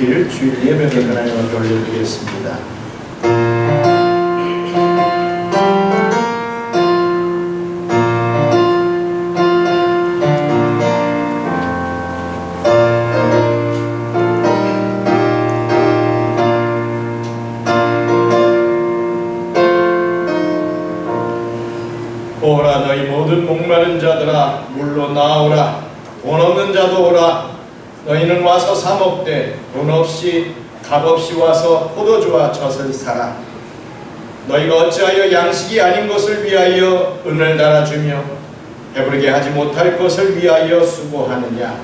드릴 주일 예배를 하나님 앞에 올려드리겠습니다. 오라 너희 모든 목마른 자들아 물로 나오라. 돈 없는 자도 오라. 너희는 와서 사 먹되 돈 없이 값 없이 와서 포도주와 젖을 사라. 너희가 어찌하여 양식이 아닌 것을 위하여 은을 달아주며 배부르게 하지 못할 것을 위하여 수고하느냐.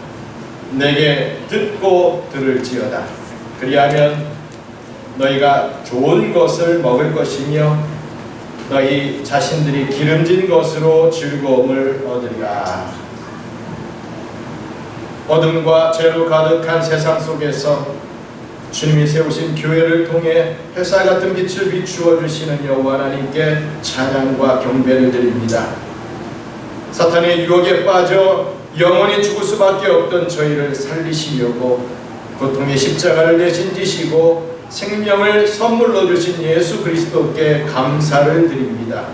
내게 듣고 들을지어다. 그리하면 너희가 좋은 것을 먹을 것이며 너희 자신들이 기름진 것으로 즐거움을 얻으리라. 어둠과 죄로 가득한 세상 속에서 주님이 세우신 교회를 통해 햇살 같은 빛을 비추어 주시는 여호와 하나님께 찬양과 경배를 드립니다. 사탄의 유혹에 빠져 영원히 죽을 수밖에 없던 저희를 살리시려고 고통의 십자가를 대신 지시고 생명을 선물로 주신 예수 그리스도께 감사를 드립니다.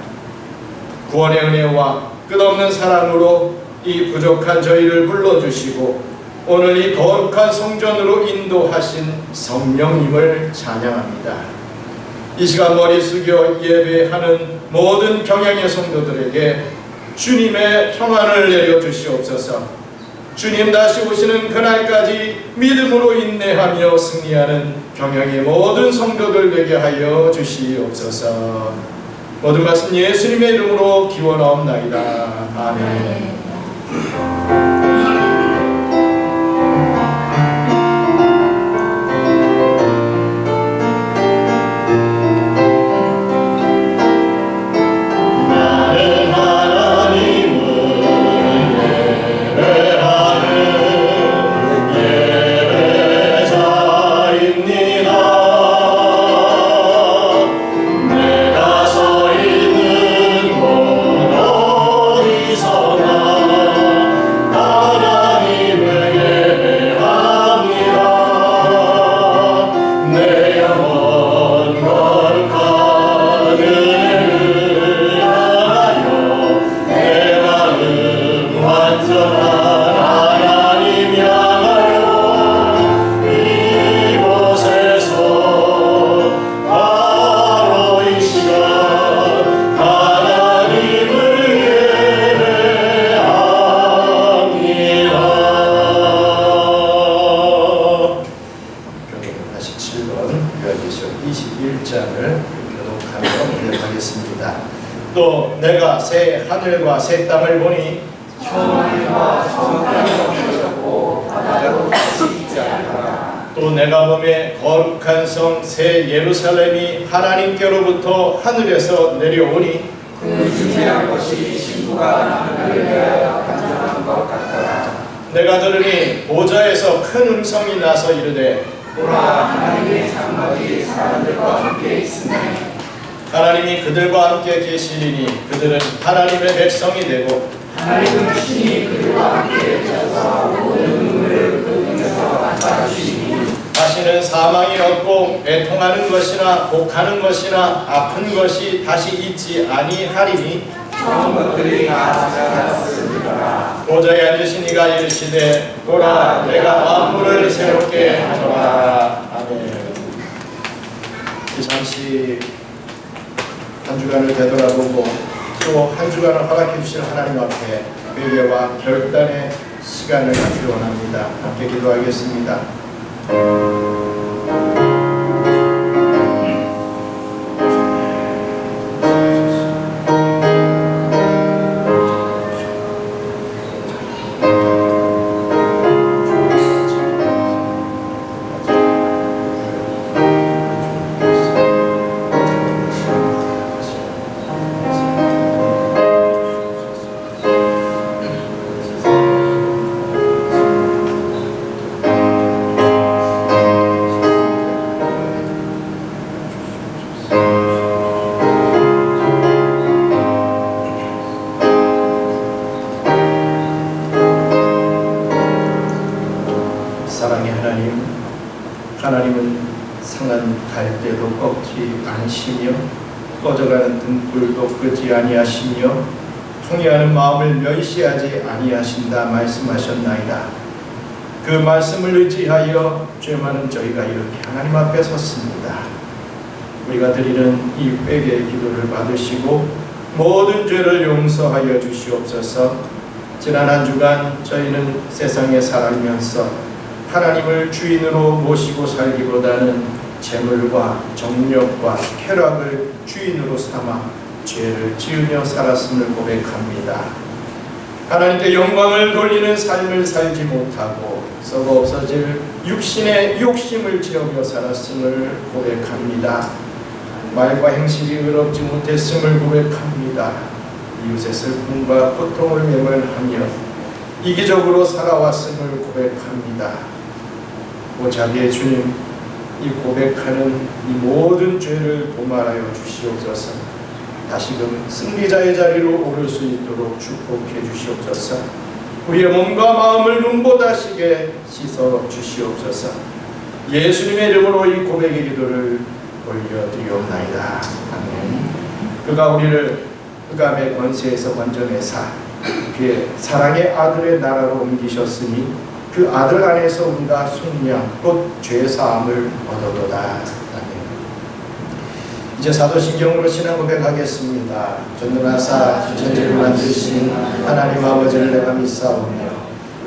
구원의 은혜와 끝없는 사랑으로 이 부족한 저희를 불러주시고 오늘 이 거룩한 성전으로 인도하신 성령님을 찬양합니다. 이 시간 머리 숙여 예배하는 모든 경향의 성도들에게 주님의 평안을 내려주시옵소서. 주님 다시 오시는 그날까지 믿음으로 인내하며 승리하는 경향의 모든 성도들 되게 하여 주시옵소서. 모든 말씀 예수님의 이름으로 기원하옵나이다. 아멘. 또 내가 새 하늘과 새 땅을 보니 천하와 천땅이 없어졌고 바다도 다시 있지 않더라. 또 내가 보매 거룩한 성 새 예루살렘이 하나님께로부터 하늘에서 내려오니 그 중요한 것이 신부가 하늘을 위하여 간절한 것 같더라. 내가 들으니 보좌에서 큰 음성이 나서 이르되 보라 하나님의 장막이 사람들과 함께 있으니 하나님이 그들과 함께 계시리니 그들은 하나님의 백성이 되고 하나님은 친히 그들과 함께 계셔서 모든 눈물을 그 눈에서 닦아주시니 다시는 사망이 없고 애통하는 것이나 곡하는 것이나 아픈 것이 다시 있지 아니하리니 처음 것들이 다 찾아졌으리라. 보좌에 앉으신 이가 이르시되 보라 내가 만물을 새롭게 하노라. 아멘. 잠시 한 주간을 되돌아보고 또 한 주간을 허락해 주신 하나님 앞에 회개와 결단의 시간을 갖기 원합니다. 함께 기도하겠습니다. 하나님은 상한 갈대도 꺾지 않으시며 꺼져가는 등불도 끄지 아니하시며 통회하는 마음을 멸시하지 아니하신다 말씀하셨나이다. 그 말씀을 의지하여 죄 많은 저희가 이렇게 하나님 앞에 섰습니다. 우리가 드리는 이 회개의 기도를 받으시고 모든 죄를 용서하여 주시옵소서. 지난 한 주간 저희는 세상에 살면서 하나님을 주인으로 모시고 살기보다는 재물과 정력과 쾌락을 주인으로 삼아 죄를 지으며 살았음을 고백합니다. 하나님께 영광을 돌리는 삶을 살지 못하고 썩어 없어질 육신의 욕심을 채우며 살았음을 고백합니다. 말과 행실이 의롭지 못했음을 고백합니다. 이웃의 슬픔과 고통을 외면하며 이기적으로 살아왔음을 고백합니다. 오 자비의 주님, 이 고백하는 이 모든 죄를 도말하여 주시옵소서. 다시금 승리자의 자리로 오를 수 있도록 축복해 주시옵소서. 우리의 몸과 마음을 눈보다시게 씻어 주시옵소서. 예수님의 이름으로 이 고백의 기도를 올려드리옵나이다. 아멘. 그가 우리를 흑암의 권세에서 건져내사 그의 사랑의 아들의 나라로 옮기셨으니 그 아들 안에서 우리가 속량 곧 죄사함을 얻어도다. 아멘. 이제 사도신경으로 신앙 고백하겠습니다. 전능하사 천지를 만드신 하나님 아버지를 내가 믿사오며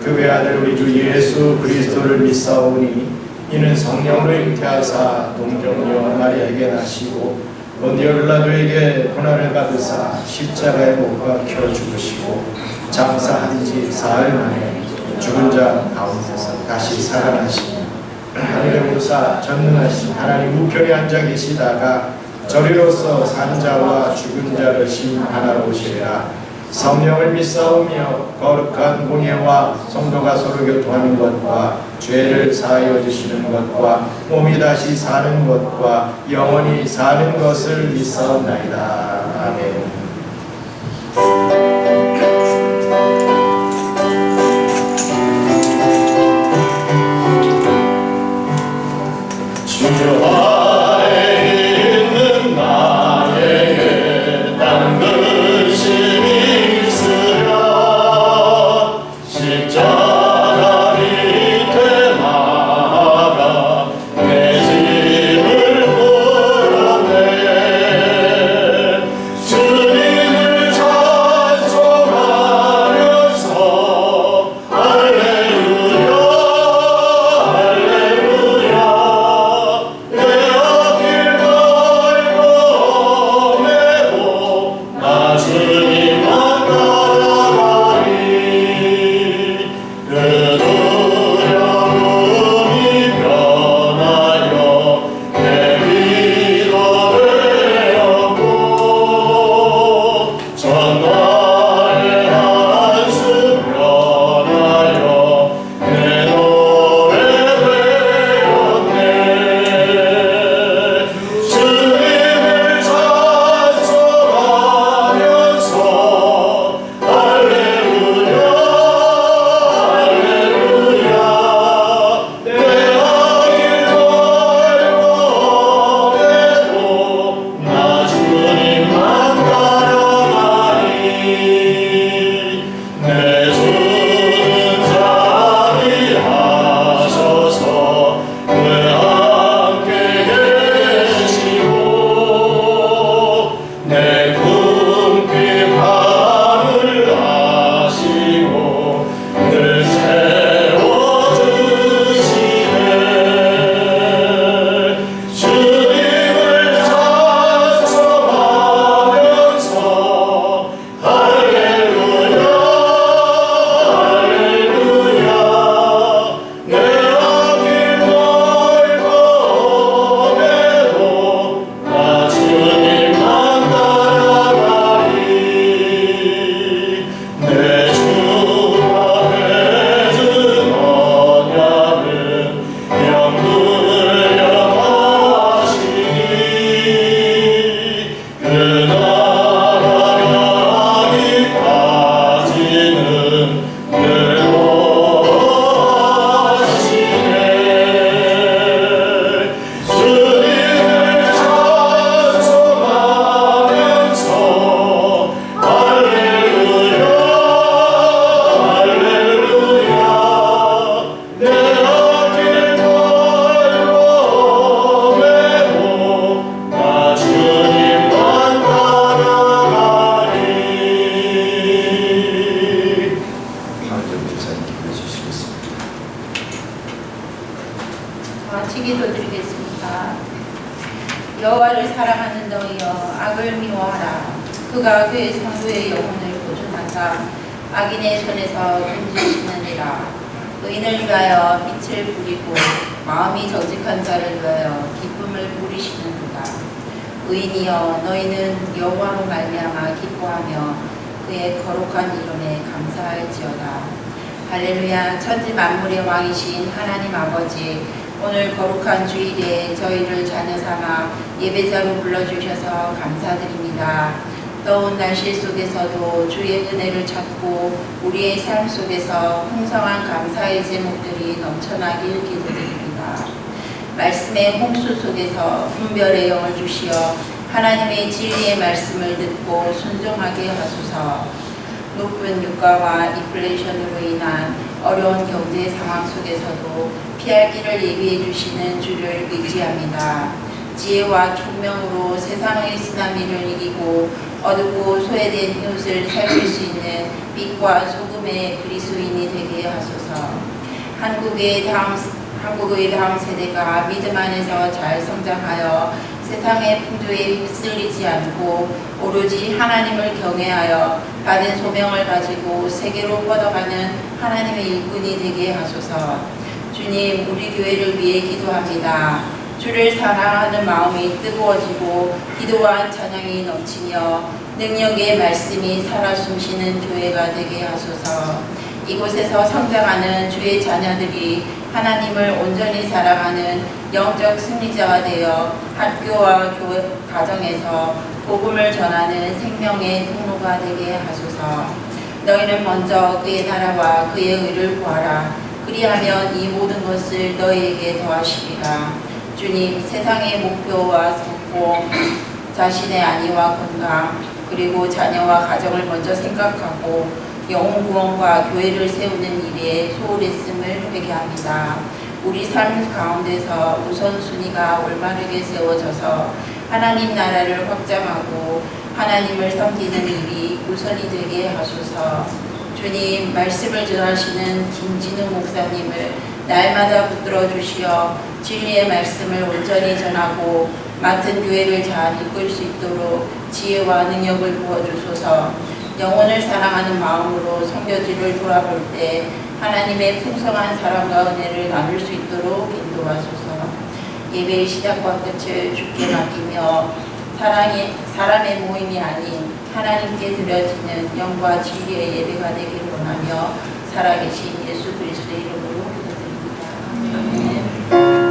그 외아들 우리 주 예수 그리스도를 믿사오니 이는 성령으로 잉태하사 동정녀 마리아에게 나시고 본디오 빌라도에게 고난을 받으사 십자가에 못 박혀 죽으시고 장사한 지 사흘 만에 죽은 자 가운데서 다시 살아나시니 하늘에 오르사 전능하신 하나님 우편에 앉아 계시다가 저리로서 산 자와 죽은 자를 심판하러 오시리라. 성령을 믿사오며 거룩한 공예와 성도가 서로 교통하는 것과 죄를 사하여 주시는 것과 몸이 다시 사는 것과 영원히 사는 것을 믿사옵나이다. 아멘. 주여 안에 있는 나에게 당근심이 있으랴. 십자가 밑에 나가 내 짐을 풀어내 주님을 찬송하면서 할렐루야 할렐루야 내 같이 기도드리겠습니다. 여호와를 사랑하는 너희여 악을 미워하라. 그가 그의 성도의 영혼을 보존하사 악인의 손에서 건지시느니라. 의인을 위하여 빛을 부리고 마음이 정직한 자를 위하여 기쁨을 부리시는도다. 의인이여 너희는 여호와로 말미암아 기뻐하며 그의 거룩한 이름에 감사할지어다. 할렐루야. 천지 만물의 왕이신 하나님 아버지, 오늘 거룩한 주일에 저희를 자녀 삼아 예배자로 불러주셔서 감사드립니다. 더운 날씨 속에서도 주의 은혜를 찾고 우리의 삶 속에서 풍성한 감사의 제목들이 넘쳐나길 기도드립니다. 말씀의 홍수 속에서 분별의 영을 주시어 하나님의 진리의 말씀을 듣고 순종하게 하소서. 높은 유가와 인플레이션으로 인한 어려운 경제 상황 속에서도 피할 길을 예비해 주시는 주를 의지합니다. 지혜와 총명으로 세상의 쓰나미를 이기고 어둡고 소외된 이웃을 살릴 수 있는 빛과 소금의 그리스도인이 되게 하소서. 한국의 다음 세대가 믿음 안에서 잘 성장하여 세상의 풍조에 휩쓸리지 않고 오로지 하나님을 경외하여 받은 소명을 가지고 세계로 뻗어가는 하나님의 일꾼이 되게 하소서. 주님, 우리 교회를 위해 기도합니다. 주를 사랑하는 마음이 뜨거워지고 기도와 찬양이 넘치며 능력의 말씀이 살아 숨쉬는 교회가 되게 하소서. 이곳에서 성장하는 주의 자녀들이 하나님을 온전히 사랑하는 영적 승리자가 되어 학교와 가정에서 복음을 전하는 생명의 통로가 되게 하소서. 너희는 먼저 그의 나라와 그의 의를 구하라. 그리하면 이 모든 것을 너희에게 더하시리라. 주님, 세상의 목표와 성공, 자신의 안위와 건강, 그리고 자녀와 가정을 먼저 생각하고 영혼 구원과 교회를 세우는 일에 소홀했음을 회개합니다. 우리 삶 가운데서 우선순위가 올바르게 세워져서 하나님 나라를 확장하고 하나님을 섬기는 일이 우선이 되게 하소서. 주님, 말씀을 전하시는 김진우 목사님을 날마다 붙들어 주시어 진리의 말씀을 온전히 전하고 맡은 교회를 잘 이끌 수 있도록 지혜와 능력을 부어주소서. 영혼을 사랑하는 마음으로 성교지를 돌아볼 때 하나님의 풍성한 사랑과 은혜를 나눌 수 있도록 인도하소서. 예배의 시작과 끝을 주께 맡기며 사람의 모임이 아닌 하나님께 드려지는 영과 진리의 예배가 되기를 원하며 살아계신 예수 그리스도의 이름으로 기도드립니다. 아멘.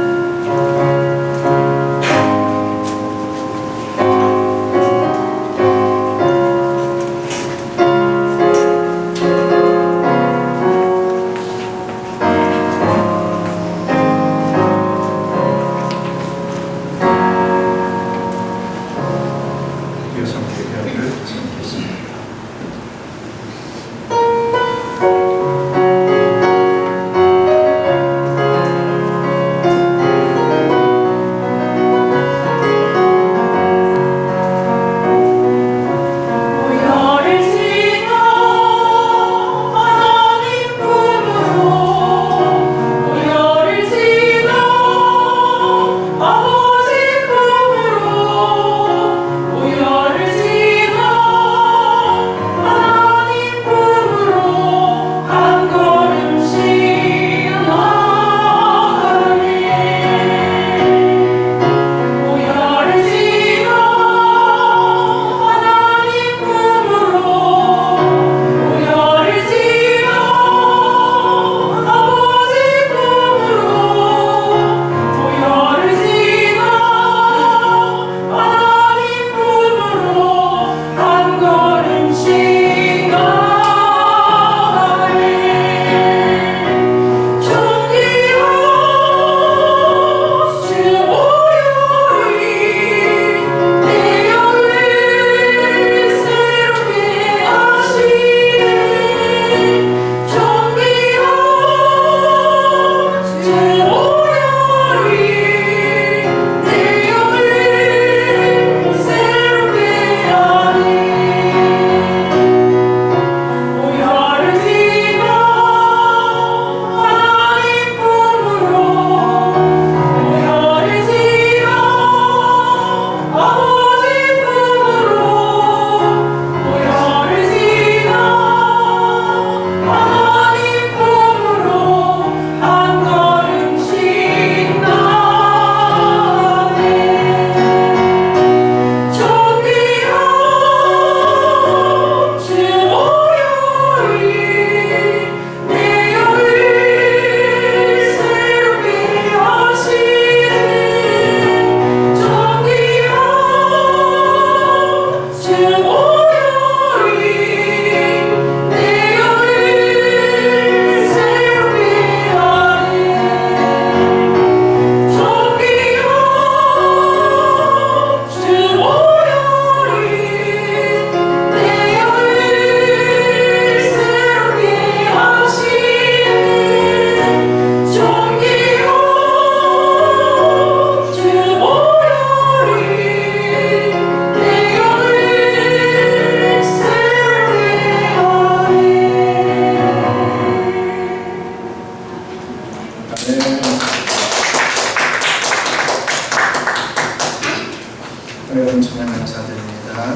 은혜로운 찬양 감사드립니다.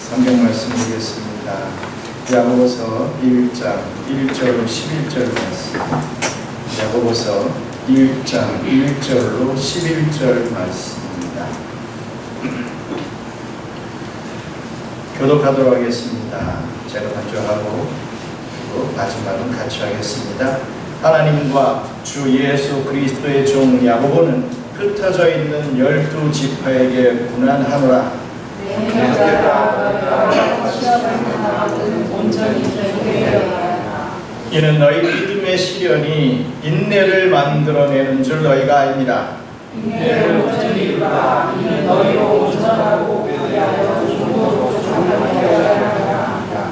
성경 말씀 보겠습니다. 야고보서 1장 1절 11절 말씀. 야고보서 1장 1절로 11절 말씀입니다. 교독하도록 하겠습니다. 제가 먼저 하고 그리고 마지막은 같이 하겠습니다. 하나님과 주 예수 그리스도의 종 야고보는 흩어져 있는 12지파에게 고난하노라. 이는 너희 믿음의 시련이 인내를 만들어내는 줄 너희가 알미라. 인내를 온전히 이루라. 이는 너희로 온전하고 위하여 중도로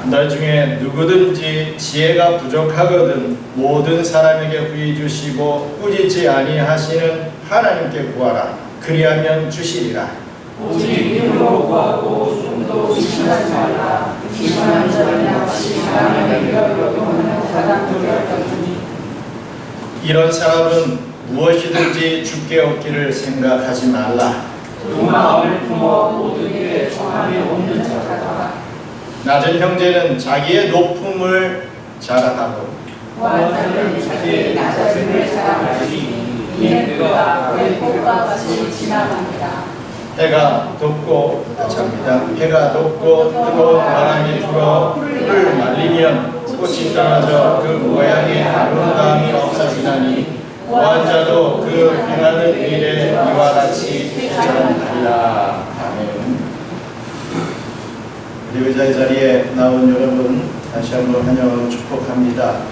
너 중에 누구든지 지혜가 부족하거든 모든 사람에게 후히 주시고 꾸짖지 아니하시는 하나님께 구하라. 그리하면 주시리라. 오직 이름으로 구하고 숨도 의심하지 말라. 의심하는 자는 역시 하나님의 위협으로 오는 사람들이었더니 이런 사람은 무엇이든지 주께 얻기를 생각하지 말라. 두 마음을 품어 모든 일에 정함이 없는 자다. 낮은 형제는 자기의 높음을 자랑하고 무한 자는 자기의 낮아짐을 자랑하지. 이는 그가 그의 꽃과 같이 지나갑니다. 해가 돋고 합니다. 해가 돋고 뜨거운 바람이 불어 풀을 말리면 꽃이 떨어져 그 모양의 아름다움이 없어지나니 무한 자도 그 행하는 일에 이와 같이 부정하리라. 아멘. 우리 의자의 자리에 나온 여러분 다시 한번 환영하고 축복합니다.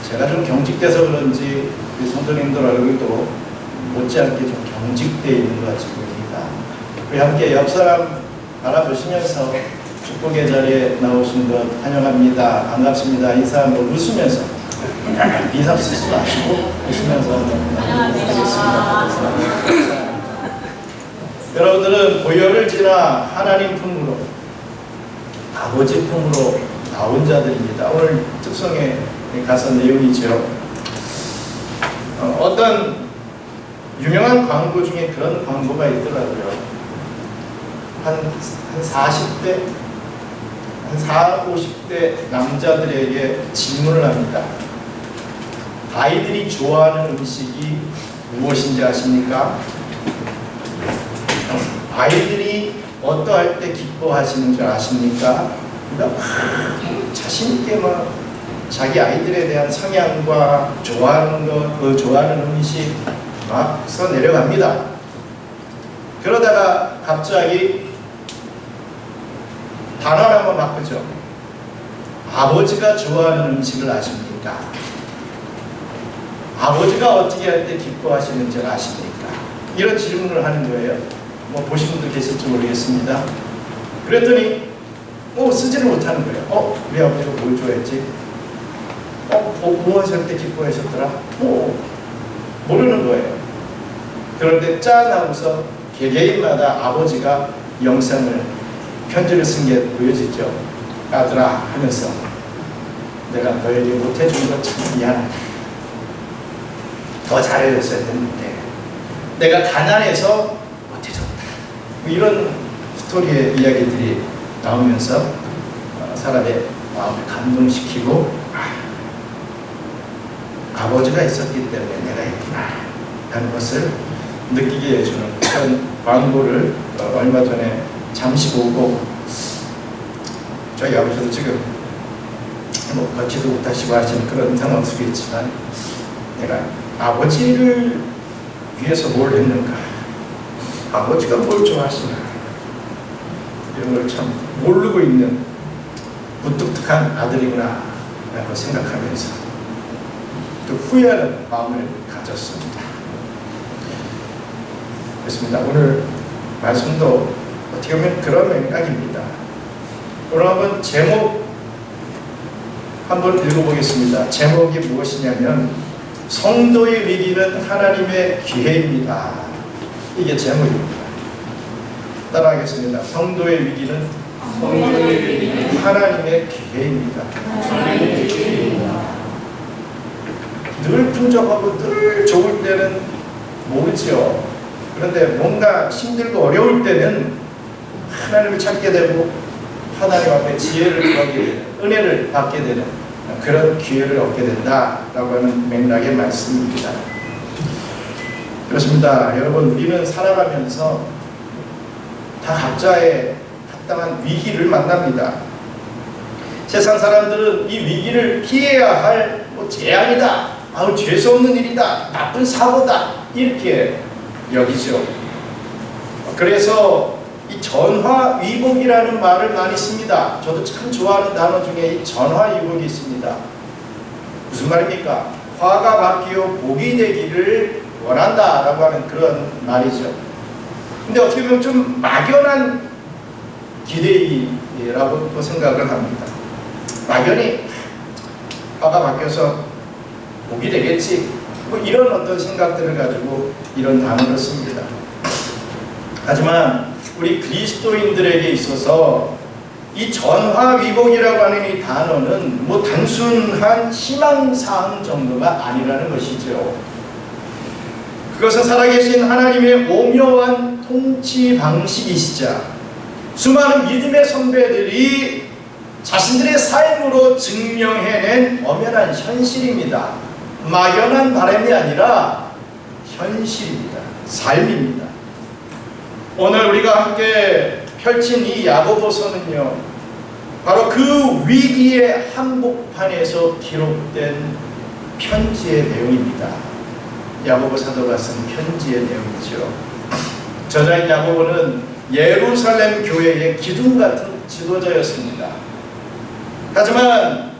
제가 좀 경직돼서 그런지 우리 성도님들 얼굴도 못지않게 좀 경직되어 있는 것 같이 보입니다. 우리 함께 옆 사람 바라보시면서 축복의 자리에 나오신 것 환영합니다. 반갑습니다. 인사 한번 웃으면서 비상 쓰지 마시고 웃으면서 하겠습니다. 여러분들은 보혈을 지나 하나님 품으로 아버지 품으로 나온 자들입니다. 오늘 특성에 가서 내용이죠. 어떤 유명한 광고 중에 그런 광고가 있더라고요. 한 40대, 한 40, 50대 남자들에게 질문을 합니다. 아이들이 좋아하는 음식이 무엇인지 아십니까? 아이들이 어떠할 때 기뻐하시는 줄 아십니까? 그러니까 자신있게 막 자기 아이들에 대한 성향과 좋아하는 것, 그 좋아하는 음식 막 써 내려갑니다. 그러다가 갑자기 단어를 한번 바꾸죠. 아버지가 좋아하는 음식을 아십니까? 아버지가 어떻게 할 때 기뻐하시는지 아십니까? 이런 질문을 하는 거예요. 뭐 보신 분도 계실지 모르겠습니다. 그랬더니 쓰지를 못하는 거예요. 우리 아버지가 뭘 좋아했지? 뭐 하실 때 기뻐하셨더라? 모르는 거예요. 그런데 짠 하고서 개개인마다 아버지가 영상을 편지를 쓴 게 보여지죠. 아들아 하면서 내가 너에게 못해준 거 참 미안하다. 더 잘해줬어야 했는데 내가 가난해서 못해줬다. 이런 스토리의 이야기들이 나오면서 사람의 마음을 감동시키고 아버지가 있었기 때문에 내가 있구나 하는 것을 느끼게 해주는 그런 광고를 얼마 전에 잠시 보고 저희 아버지도 지금 걷지도 못하시고 하시는 그런 상황 속에 있지만 내가 아버지를 위해서 뭘 했는가, 아버지가 뭘 좋아하시나 이런 걸 참 모르고 있는 무뚝뚝한 아들이구나 라고 생각하면서 또 후회하는 마음을 가졌습니다. 그렇습니다. 오늘 말씀도 어떻게 보면 그런 맥락입니다. 오늘 한번 제목 한번 읽어보겠습니다. 제목이 무엇이냐면 성도의 위기는 하나님의 기회입니다. 이게 제목입니다. 따라하겠습니다. 성도의 위기는 하나님의 기회입니다. 늘 풍족하고 늘 좋을 때는 모르죠. 그런데 뭔가 힘들고 어려울 때는 하나님을 찾게 되고 하나님 앞에 지혜를 구하게 되는, 은혜를 받게 되는 그런 기회를 얻게 된다라고 하는 맥락의 말씀입니다. 그렇습니다. 여러분, 우리는 살아가면서 다 각자의 합당한 위기를 만납니다. 세상 사람들은 이 위기를 피해야 할 재앙이다, 죄수없는 일이다, 나쁜 사고다, 이렇게 여기죠. 그래서 이 전화위복이라는 말을 많이 씁니다. 저도 참 좋아하는 단어 중에 이 전화위복이 있습니다. 무슨 말입니까? 화가 바뀌어 복이 되기를 원한다라고 하는 그런 말이죠. 근데 어떻게 보면 좀 막연한 기대라고 또 생각을 합니다. 막연히 화가 바뀌어서 복이 되겠지, 이런 어떤 생각들을 가지고 이런 단어를 씁니다. 하지만 우리 그리스도인들에게 있어서 이 전화위복이라고 하는 이 단어는 단순한 희망사항 정도가 아니라는 것이죠. 그것은 살아계신 하나님의 오묘한 통치 방식이시자 수많은 믿음의 선배들이 자신들의 삶으로 증명해낸 엄연한 현실입니다. 막연한 바람이 아니라 현실입니다. 삶입니다. 오늘 우리가 함께 펼친 이 야고보서는요, 바로 그 위기의 한복판에서 기록된 편지의 내용입니다. 야고보 사도가 쓴 편지의 내용이죠. 저자인 야고보는 예루살렘 교회의 기둥 같은 지도자였습니다. 하지만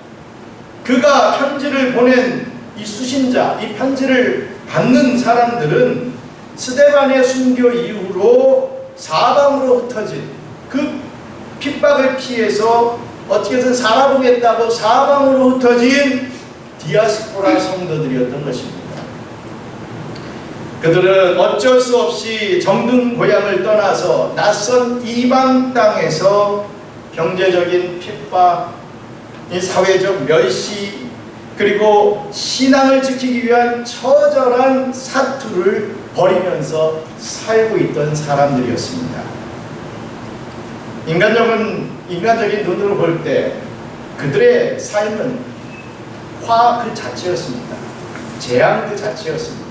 그가 편지를 보낸 이 수신자, 이 편지를 받는 사람들은 스데반의 순교 이후로 사방으로 흩어진, 그 핍박을 피해서 어떻게든 살아보겠다고 사방으로 흩어진 디아스포라 성도들이었던 것입니다. 그들은 어쩔 수 없이 정든 고향을 떠나서 낯선 이방 땅에서 경제적인 핍박, 이 사회적 멸시, 그리고 신앙을 지키기 위한 처절한 사투를 벌이면서 살고 있던 사람들이었습니다. 인간적인 눈으로 볼 때 그들의 삶은 화 그 자체였습니다. 재앙 그 자체였습니다.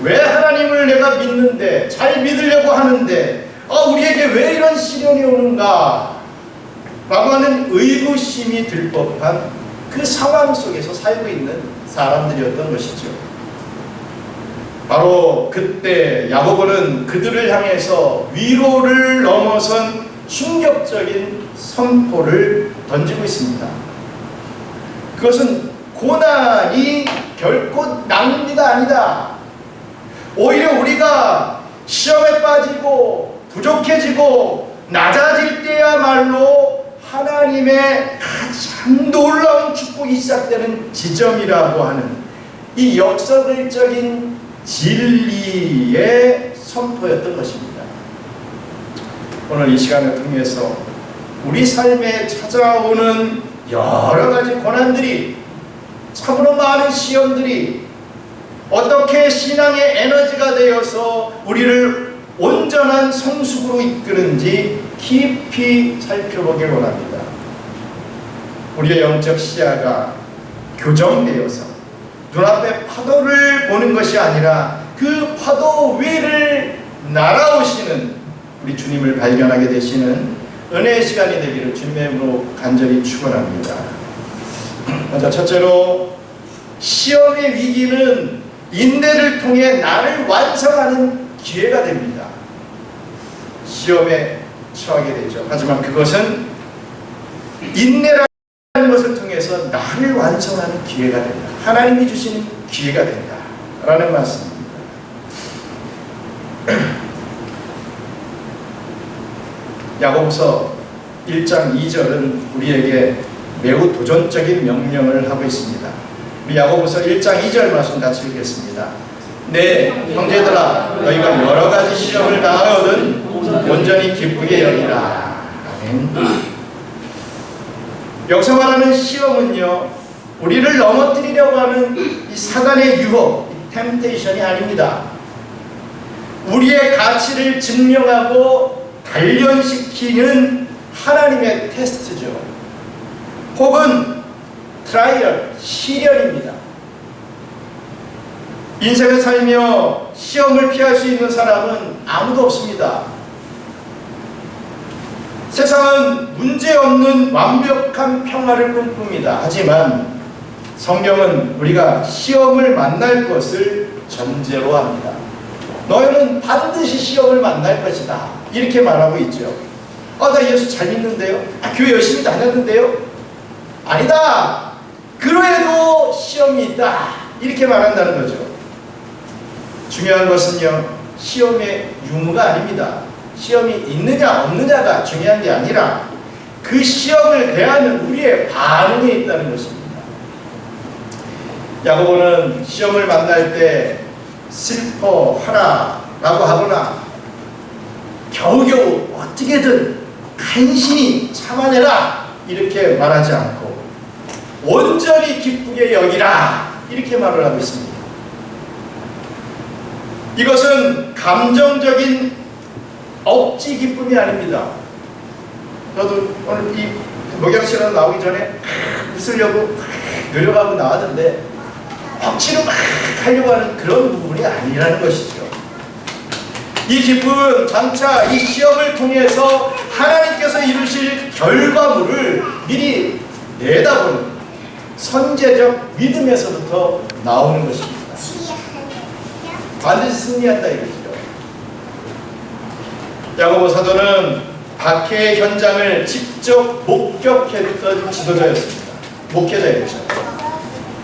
왜 하나님을 내가 믿는데, 잘 믿으려고 하는데 우리에게 왜 이런 시련이 오는가 라고 하는 의구심이 들 법한 그 상황 속에서 살고 있는 사람들이었던 것이죠. 바로 그때 야고보는 그들을 향해서 위로를 넘어선 충격적인 선포를 던지고 있습니다. 그것은 고난이 결코 낭비가 아니다. 오히려 우리가 시험에 빠지고 부족해지고 낮아질 때야말로 하나님의 가장 놀라운 축복이 시작되는 지점이라고 하는 이 역설적인 진리의 선포였던 것입니다. 오늘 이 시간을 통해서 우리 삶에 찾아오는 여러 가지 고난들이, 참으로 많은 시험들이 어떻게 신앙의 에너지가 되어서 우리를 온전한 성숙으로 이끄는지 깊이 살펴보길 원합니다. 우리의 영적 시야가 교정되어서 눈앞에 파도를 보는 것이 아니라 그 파도 위를 날아오시는 우리 주님을 발견하게 되시는 은혜의 시간이 되기를 주님의 이름으로 간절히 축원합니다. 먼저 첫째로, 시험의 위기는 인내를 통해 나를 완성하는 기회가 됩니다. 시험에 처하게 되죠. 하지만 그것은 인내라는 것을 통해서 나를 완성하는 기회가 된다. 하나님이 주시는 기회가 된다 라는 말씀입니다. 야고보서 1장 2절은 우리에게 매우 도전적인 명령을 하고 있습니다. 우리 야고보서 1장 2절 말씀 같이 읽겠습니다. 네, 형제들아, 너희가 여러 가지 시험을 당하거든 온전히 기쁘게 여기라. 아멘. 여기서 말하는 시험은요, 우리를 넘어뜨리려고 하는 이 사단의 유혹, 템테이션이 아닙니다. 우리의 가치를 증명하고 단련시키는 하나님의 테스트죠. 혹은 트라이얼, 시련입니다. 인생을 살며 시험을 피할 수 있는 사람은 아무도 없습니다. 세상은 문제없는 완벽한 평화를 꿈꿉니다. 하지만 성경은 우리가 시험을 만날 것을 전제로 합니다. 너희는 반드시 시험을 만날 것이다, 이렇게 말하고 있죠. 나 예수 잘 믿는데요? 교회 열심히 다녔는데요? 아니다! 그래도 시험이 있다, 이렇게 말한다는 거죠. 중요한 것은요, 시험의 유무가 아닙니다. 시험이 있느냐 없느냐가 중요한 게 아니라 그 시험을 대하는 우리의 반응에 있다는 것입니다. 야고보는 시험을 만날 때 슬퍼하라 라고 하거나 겨우겨우 어떻게든 간신히 참아내라 이렇게 말하지 않고 온전히 기쁘게 여기라 이렇게 말을 하고 있습니다. 이것은 감정적인 억지 기쁨이 아닙니다. 저도 오늘 이 목양실험 나오기 전에 웃으려고 노력하고 나왔는데 억지로 막 하려고 하는 그런 부분이 아니라는 것이죠. 이 기쁨은 장차 이 시험을 통해서 하나님께서 이루실 결과물을 미리 내다보는 선제적 믿음에서부터 나오는 것입니다. 반드시 승리한다 이거죠. 야고보 사도는 박해의 현장을 직접 목격했던 지도자였습니다. 목회자였죠.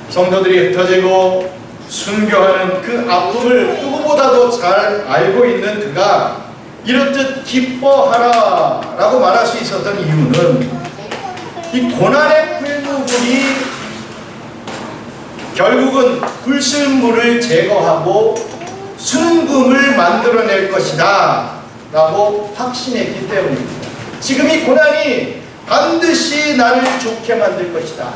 성도들이 흩어지고 순교하는 그 아픔을 누구보다도 잘 알고 있는 그가 이렇듯 기뻐하라 라고 말할 수 있었던 이유는 이 고난의 풀무불이 결국은 불순물을 제거하고 순금을 만들어낼 것이다 라고 확신했기 때문입니다. 지금 이 고난이 반드시 나를 좋게 만들 것이다.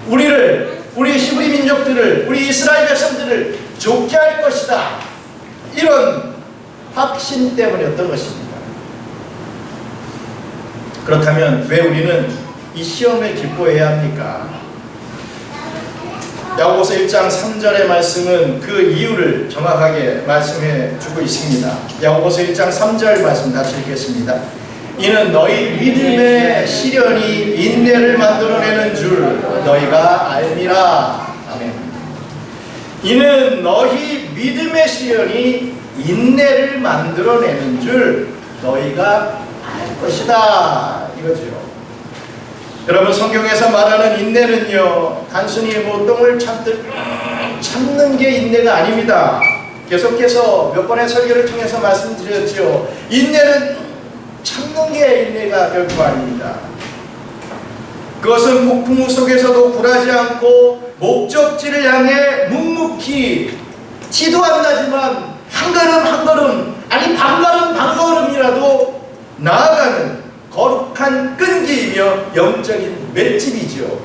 우리 히브리 민족들을, 우리 이스라엘 백성들을 좋게 할 것이다. 이런 확신 때문이었던 것입니다. 그렇다면 왜 우리는 이 시험을 기뻐해야 합니까? 야고보서 1장 3절의 말씀은 그 이유를 정확하게 말씀해 주고 있습니다. 야고보서 1장 3절 말씀 다시 읽겠습니다. 이는 너희 믿음의 시련이 인내를 만들어내는 줄 너희가 알미라. 아멘. 이는 너희 믿음의 시련이 인내를 만들어내는 줄 너희가 알 것이다 이거죠. 여러분, 성경에서 말하는 인내는요, 단순히 뭐 똥을 참는 게 인내가 아닙니다. 계속해서 몇 번의 설교를 통해서 말씀드렸죠. 인내는 참는 게 인내가 결코 아닙니다. 그것은 폭풍 속에서도 굴하지 않고 목적지를 향해 묵묵히 티도 안 나지만 한 걸음 한 걸음, 아니 반걸음이라도 나아가는 거룩한 끈기이며 영적인 맷집이죠.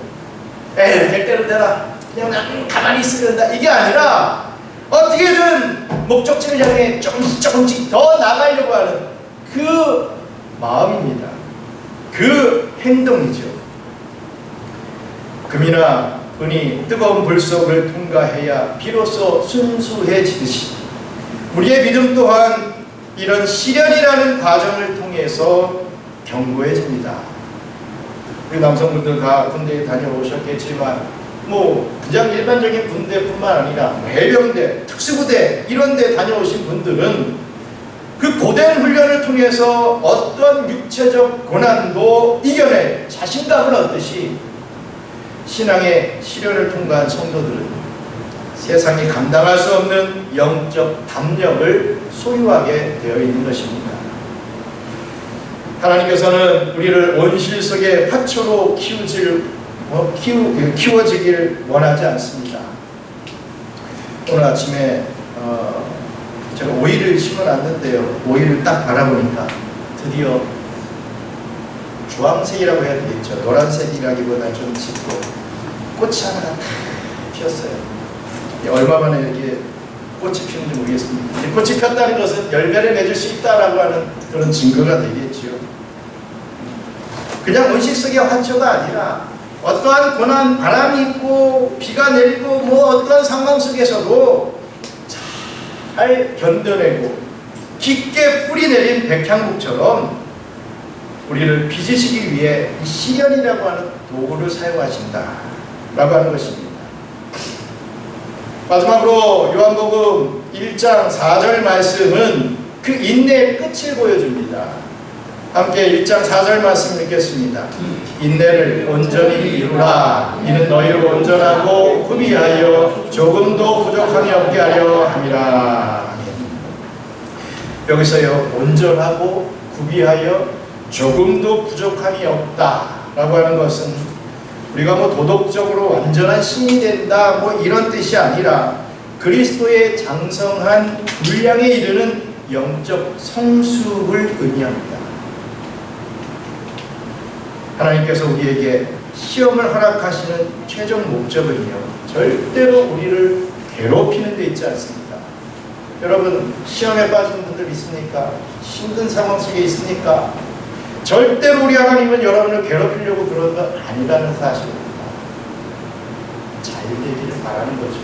될 대로 되라, 그냥 가만히 있으면 된다, 이게 아니라 어떻게든 목적지를 향해 조금씩 더 나가려고 하는 그 마음입니다. 그 행동이죠. 금이나 은이 뜨거운 불 속을 통과해야 비로소 순수해지듯이 우리의 믿음 또한 이런 시련이라는 과정을 통해서 견고해집니다. 우리 남성분들 다 군대에 다녀오셨겠지만 뭐 그냥 일반적인 군대뿐만 아니라 해병대, 특수부대 이런 데 다녀오신 분들은 그 고된 훈련을 통해서 어떤 육체적 고난도 이겨내 자신감을 얻듯이 신앙의 시련을 통과한 성도들은 세상이 감당할 수 없는 영적 담력을 소유하게 되어 있는 것입니다. 하나님께서는 우리를 온실 속의 화초로 키워지길 원하지 않습니다. 오늘 아침에 제가 오이를 심어놨는데요, 오이를 딱 바라보니까 드디어 주황색이라고 해야 되겠죠. 노란색이라기보다 좀 짙고 꽃이 하나가 탁 피었어요. 얼마 만에 이렇게 꽃이 피는지 모르겠습니다. 꽃이 폈다는 것은 열매를 맺을 수 있다라고 하는 그런 증거가 되겠지요. 그냥 의식 속의 화초가 아니라 어떠한 고난, 바람이 있고 비가 내리고 뭐 어떠한 상황 속에서도 잘 견뎌내고 깊게 뿌리 내린 백향목처럼 우리를 빚으시기 위해 이 시련이라고 하는 도구를 사용하신다라고 하는 것입니다. 마지막으로 요한복음 1장 4절 말씀은 그 인내의 끝을 보여줍니다. 함께 1장 4절 말씀 읽겠습니다. 인내를 온전히 이루라. 이는 너희를 온전하고 구비하여 조금도 부족함이 없게 하려 함이라. 여기서요, 온전하고 구비하여 조금도 부족함이 없다라고 하는 것은 우리가 뭐 도덕적으로 완전한 신이 된다 뭐 이런 뜻이 아니라 그리스도의 장성한 분량에 이르는 영적 성숙을 의미합니다. 하나님께서 우리에게 시험을 허락하시는 최종 목적은요, 절대로 우리를 괴롭히는 데 있지 않습니다. 여러분, 시험에 빠진 분들 있습니까? 힘든 상황 속에 있습니까? 절대로 우리 하나님은 여러분을 괴롭히려고 그런 건 아니라는 사실입니다. 잘 되기를 바라는 거죠.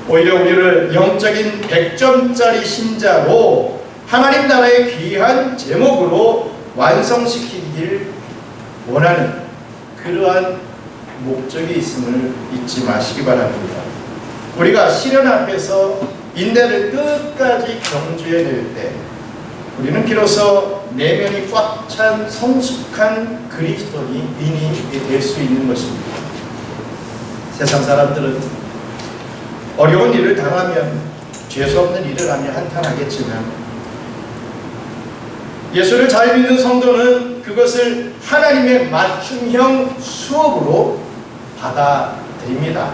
오히려 우리를 영적인 100점짜리 신자로 하나님 나라의 귀한 제목으로 완성시키길 원하는 그러한 목적이 있음을 잊지 마시기 바랍니다. 우리가 시련 앞에서 인내를 끝까지 경주해낼 때 우리는 비로소 내면이 꽉 찬 성숙한 그리스도인이 될 수 있는 것입니다. 세상 사람들은 어려운 일을 당하면 죄수없는 일을 하며 한탄하겠지만 예수를 잘 믿는 성도는 그것을 하나님의 맞춤형 수업으로 받아들입니다.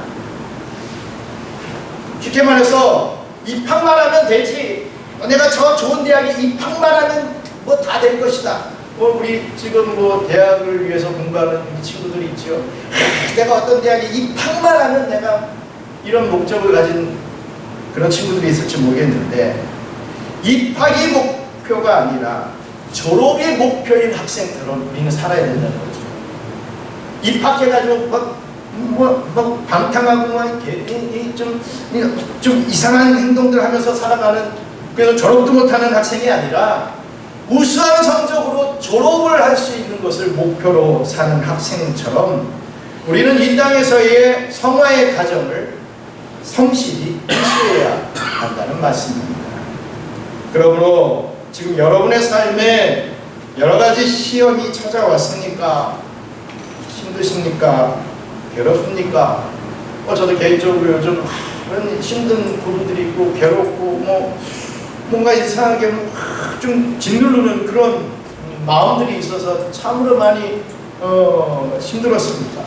쉽게 말해서 입학만 하면 되지, 내가 저 좋은 대학에 입학만 하면 뭐 다 될 것이다. 우리 지금 뭐 대학을 위해서 공부하는 친구들이 있죠. 내가 어떤 대학에 입학만 하면 내가 이런 목적을 가진 그런 친구들이 있을지 모르겠는데, 입학이 목표가 아니라 졸업이 목표인 학생처럼 우리는 살아야 된다는 거죠. 입학해가지고 막 방탕하고 막 좀 이상한 행동들 하면서 살아가는, 그래서 졸업도 못하는 학생이 아니라 우수한 성적으로 졸업을 할 수 있는 것을 목표로 사는 학생처럼 우리는 이 땅에서의 성화의 과정을 성실히 취해야 한다는 말씀입니다. 그러므로 지금 여러분의 삶에 여러 가지 시험이 찾아왔습니까? 힘드십니까? 괴롭습니까? 저도 개인적으로 요즘 그런 힘든 부분들이 있고 괴롭고 뭔가 이상하게 좀 짓누르는 그런 마음들이 있어서 참으로 많이 힘들었습니다.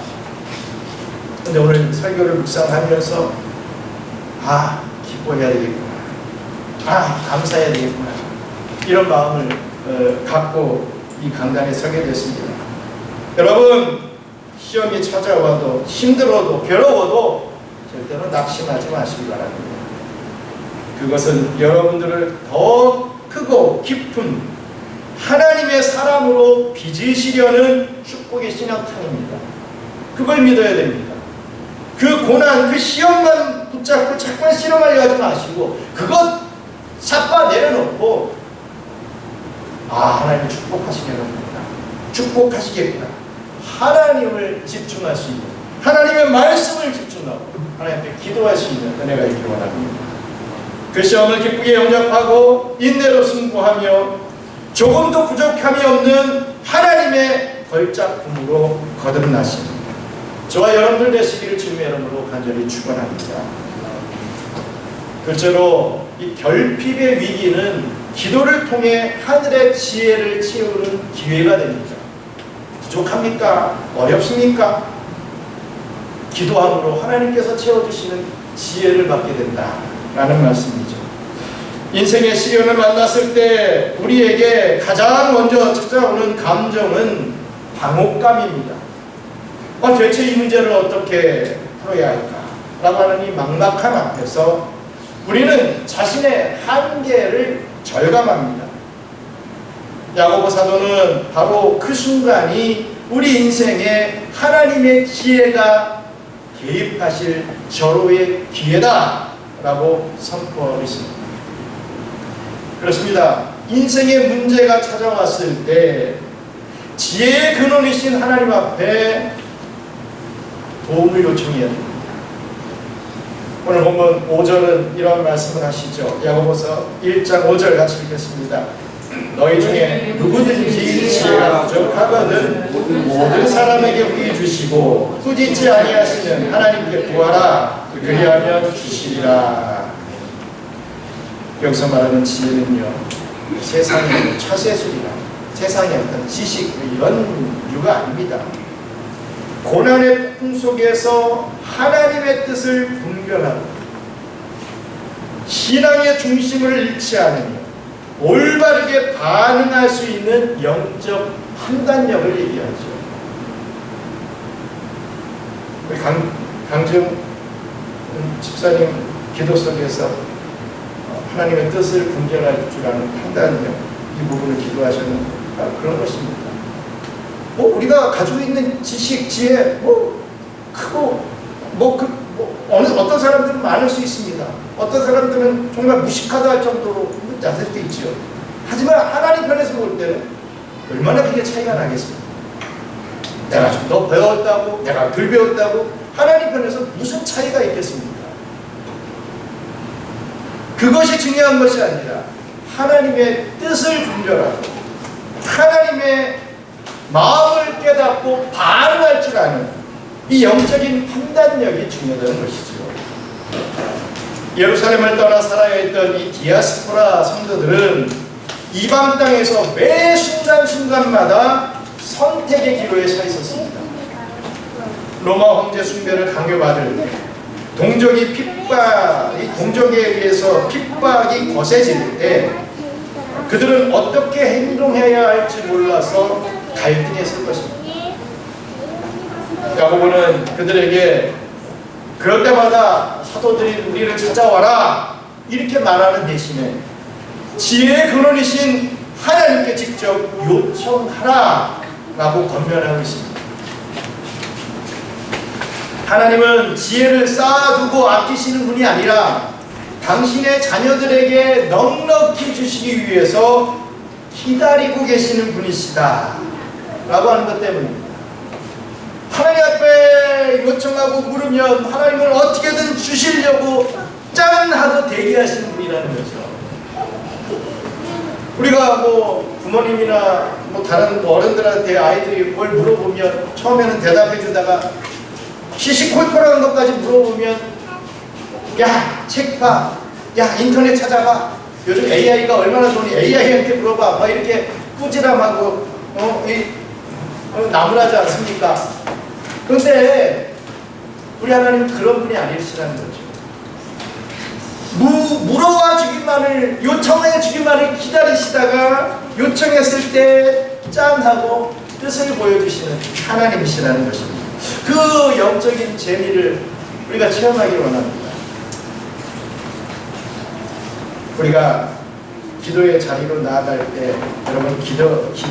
근데 오늘 설교를 묵상하면서 기뻐해야 되겠구나, 감사해야 되겠구나, 이런 마음을 갖고 이 강단에 서게 됐습니다. 여러분, 시험이 찾아와도 힘들어도 괴로워도 절대로 낙심하지 마시기 바랍니다. 그것은 여러분들을 더 크고 깊은 하나님의 사람으로 빚으시려는 축복의 신앙탄입니다. 그걸 믿어야 됩니다. 그 고난, 그 시험만 붙잡고 자꾸만 실험하려 하지 마시고 그것 삿바 내려놓고 하나님을 축복하시겠구나, 축복하시겠구나, 하나님을 집중할 수 있는, 하나님의 말씀을 집중하고 하나님 앞에 기도할 수 있는 은혜가 있기를 원합니다. 그 시험을 기쁘게 영접하고 인내로 승부하며 조금도 부족함이 없는 하나님의 걸작품으로 거듭나십니다. 저와 여러분들 되시기를 주님의 이름으로 간절히 축원합니다. 둘째로 이 결핍의 위기는 기도를 통해 하늘의 지혜를 채우는 기회가 됩니다. 부족합니까? 어렵습니까? 기도함으로 하나님께서 채워주시는 지혜를 받게 된다라는 말씀이죠. 인생의 시련을 만났을 때 우리에게 가장 먼저 찾아오는 감정은 방혹감입니다. 대체 이 문제를 어떻게 풀어야 할까? 하는 이 막막함 앞에서 우리는 자신의 한계를 절감합니다. 야고보 사도는 바로 그 순간이 우리 인생에 하나님의 지혜가 개입하실 절호의 기회다 라고 선포하고 있습니다. 그렇습니다. 인생의 문제가 찾아왔을 때 지혜의 근원이신 하나님 앞에 도움을 요청해야 됩니다. 오늘 본문 5절은 이런 말씀을 하시죠. 야고보서 1장 5절 같이 읽겠습니다. 너희 중에 누구든지 지혜가 부족하거든 모든 사람에게 후히 주시고 꾸짖지 아니하시는 하나님께 구하라. 그리하면 주시리라. 여기서 말하는 지혜는요, 세상의 처세술이나 세상의 어떤 지식 이런 이유가 아닙니다. 고난의 풍 속에서 하나님의 뜻을 분별하고 신앙의 중심을 잃지 않으며 올바르게 반응할 수 있는 영적 판단력을 얘기하죠. 강정 집사님 기도 속에서 하나님의 뜻을 분별할 줄 아는 판단력, 이 부분을 기도하시는 그런 것입니다. 우리가 가지고 있는 지식, 지혜, 크고, 어떤 사람들은 많을 수 있습니다. 어떤 사람들은 정말 무식하다 할 정도로 낮을 수도 있죠. 하지만 하나님 편에서 볼 때는 얼마나 크게 차이가 나겠습니까? 내가 좀 더 배웠다고, 내가 덜 배웠다고, 하나님 편에서 무슨 차이가 있겠습니까? 그것이 중요한 것이 아니라 하나님의 뜻을 분별하고 하나님의 마음을 깨닫고 반응할 줄 아는 이 영적인 판단력이 중요하다는 것이죠. 예루살렘을 떠나 살아야 했던 이 디아스포라 성도들은 이방 땅에서 매 순간순간마다 선택의 기로에 서 있었습니다. 로마 황제 숭배를 강요받을 때, 동족에 의해서 핍박이 거세질 때 그들은 어떻게 행동해야 할지 몰라서 갈등에 설 것입니다. 야고보는 그들에게 그럴 때마다 사도들이 우리를 찾아와라 이렇게 말하는 대신에 지혜의 근원이신 하나님께 직접 요청하라 라고 권면하고 있습니다. 하나님은 지혜를 쌓아두고 아끼시는 분이 아니라 당신의 자녀들에게 넉넉히 주시기 위해서 기다리고 계시는 분이시다 라고 하는 것 때문입니다. 하나님 앞에 요청하고 물으면 하나님은 어떻게든 주시려고 짠 하고 대기하시는 분이라는 거죠. 우리가 부모님이나 다른 어른들한테 아이들이 뭘 물어보면 처음에는 대답해 주다가 시시콜콜한 것까지 물어보면 야, 책 봐, 야, 인터넷 찾아봐, 요즘 AI가 얼마나 좋으니 AI한테 물어봐, 막 이렇게 꾸지람하고 나무라지 않습니까? 그런데 우리 하나님은 그런 분이 아니시라는 거죠. 물어와 주기만을, 요청해 주기만을 기다리시다가 요청했을 때 짠 하고 뜻을 보여주시는 하나님이시라는 것입니다. 그 영적인 재미를 우리가 체험하기를 원합니다. 우리가 기도의 자리로 나아갈 때 여러분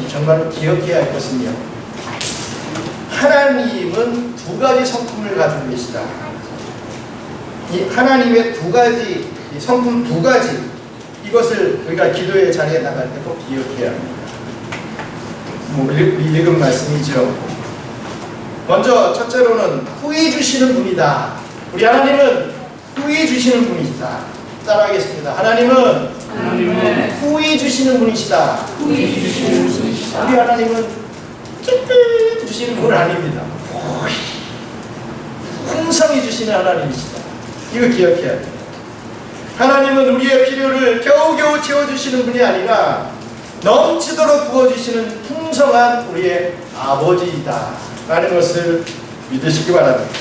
정말로 기억해야 할 것은요, 하나님은 두 가지 성품을 가지고 계시다. 이 하나님의 두 가지, 이 성품 두 가지, 이것을 우리가 기도의 자리에 나갈 때 꼭 기억해야 합니다. 읽은 말씀이죠. 먼저 첫째로는 후히 주시는 분이다. 우리 하나님은 후히 주시는 분이시다. 따라하겠습니다. 하나님은 후히 주시는 분이시다. 우리 하나님은 찌뿌 주시는 분은 아닙니다. 풍성히 주시는 하나님이시다. 이거 기억해야 돼요. 하나님은 우리의 필요를 겨우겨우 채워주시는 분이 아니라 넘치도록 부어주시는 풍성한 우리의 아버지이다 라는 것을 믿으시기 바랍니다.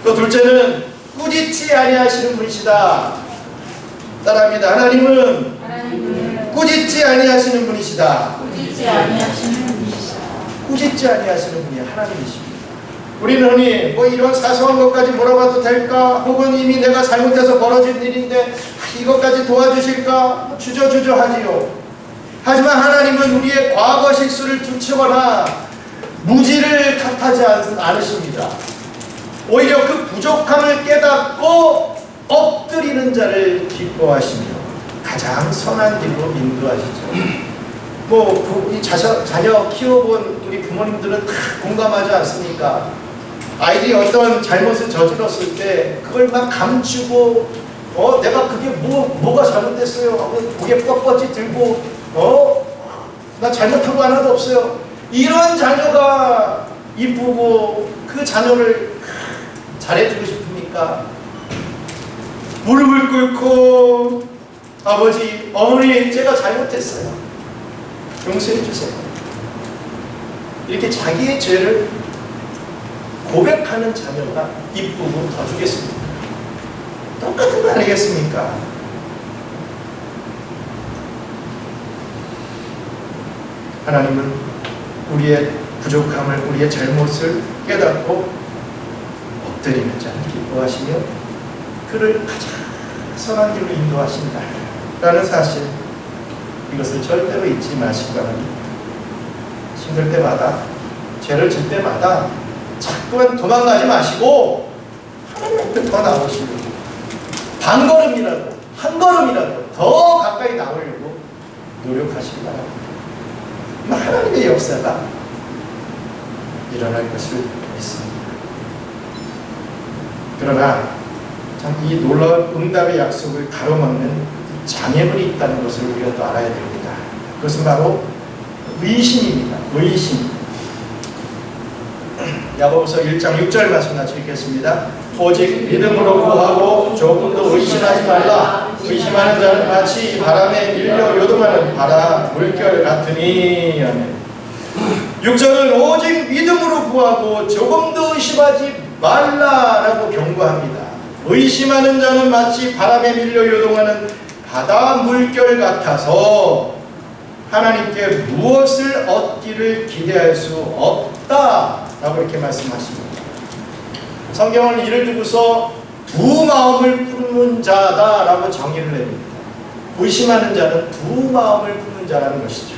또 둘째는 꾸짖지 아니하시는 분이시다. 따라합니다. 하나님은 꾸짖지 아니하시는 분이시다. 꾸짖지 아니하시는 분이 하나님이십니다. 우리는 흔히 뭐 이런 사소한 것까지 물어봐도 될까? 혹은 이미 내가 잘못해서 벌어진 일인데 이것까지 도와주실까? 주저주저 하지요. 하지만 하나님은 우리의 과거 실수를 두치거나 무지를 탓하지 않으십니다. 오히려 그 부족함을 깨닫고 엎드리는 자를 기뻐하시며 가장 선한 길로 인도하시죠. 이 자녀 키워본 우리 부모님들은 다 공감하지 않습니까? 아이들이 어떤 잘못을 저질렀을 때 그걸 막 감추고 내가 그게 뭐가 잘못됐어요 하고 고개 뻣뻣이 들고 나 잘못한 거 하나도 없어요. 이런 자녀가 이쁘고 그 자녀를 잘해주고 싶으니까 무릎을 꿇고 아버지, 어머니 제가 잘못했어요. 용서해 주세요. 이렇게 자기의 죄를 고백하는 자녀가 이쁘고 더 주겠습니까? 똑같은 거 아니겠습니까? 하나님은 우리의 부족함을, 우리의 잘못을 깨닫고 엎드리는 자를 기뻐하시며 그를 가장 선한 길로 인도하신다라는 사실, 이것을 절대로 잊지 마시기 바랍니다. 힘들 때마다, 죄를 질 때마다 자꾸만 도망가지 마시고 하나님 앞에 더 나오시고 한 걸음이라도 더 가까이 나오려고 노력하시기 바랍니다. 하나님의 역사가 일어날 것을 믿습니다. 그러나 참 이 놀라운 응답의 약속을 가로막는 장애물이 있다는 것을 우리가 또 알아야 됩니다. 그것은 바로 의심입니다. 의심. 야고보서 1장 6절 말씀 같이 읽겠습니다. 오직 믿음으로 구하고 조금도 의심하지 말라. 의심하는 자는 마치 바람에 밀려 요동하는 바다 물결 같으니. 아멘. 6절은 오직 믿음으로 구하고 조금도 의심하지 말라라고 경고합니다. 의심하는 자는 마치 바람에 밀려 요동하는 바다 물결 같아서 하나님께 무엇을 얻기를 기대할 수 없다라고 이렇게 말씀하십니다. 성경은 이를 두고서 두 마음을 품는 자다라고 정의를 내립니다. 의심하는 자는 두 마음을 품는 자라는 것이죠.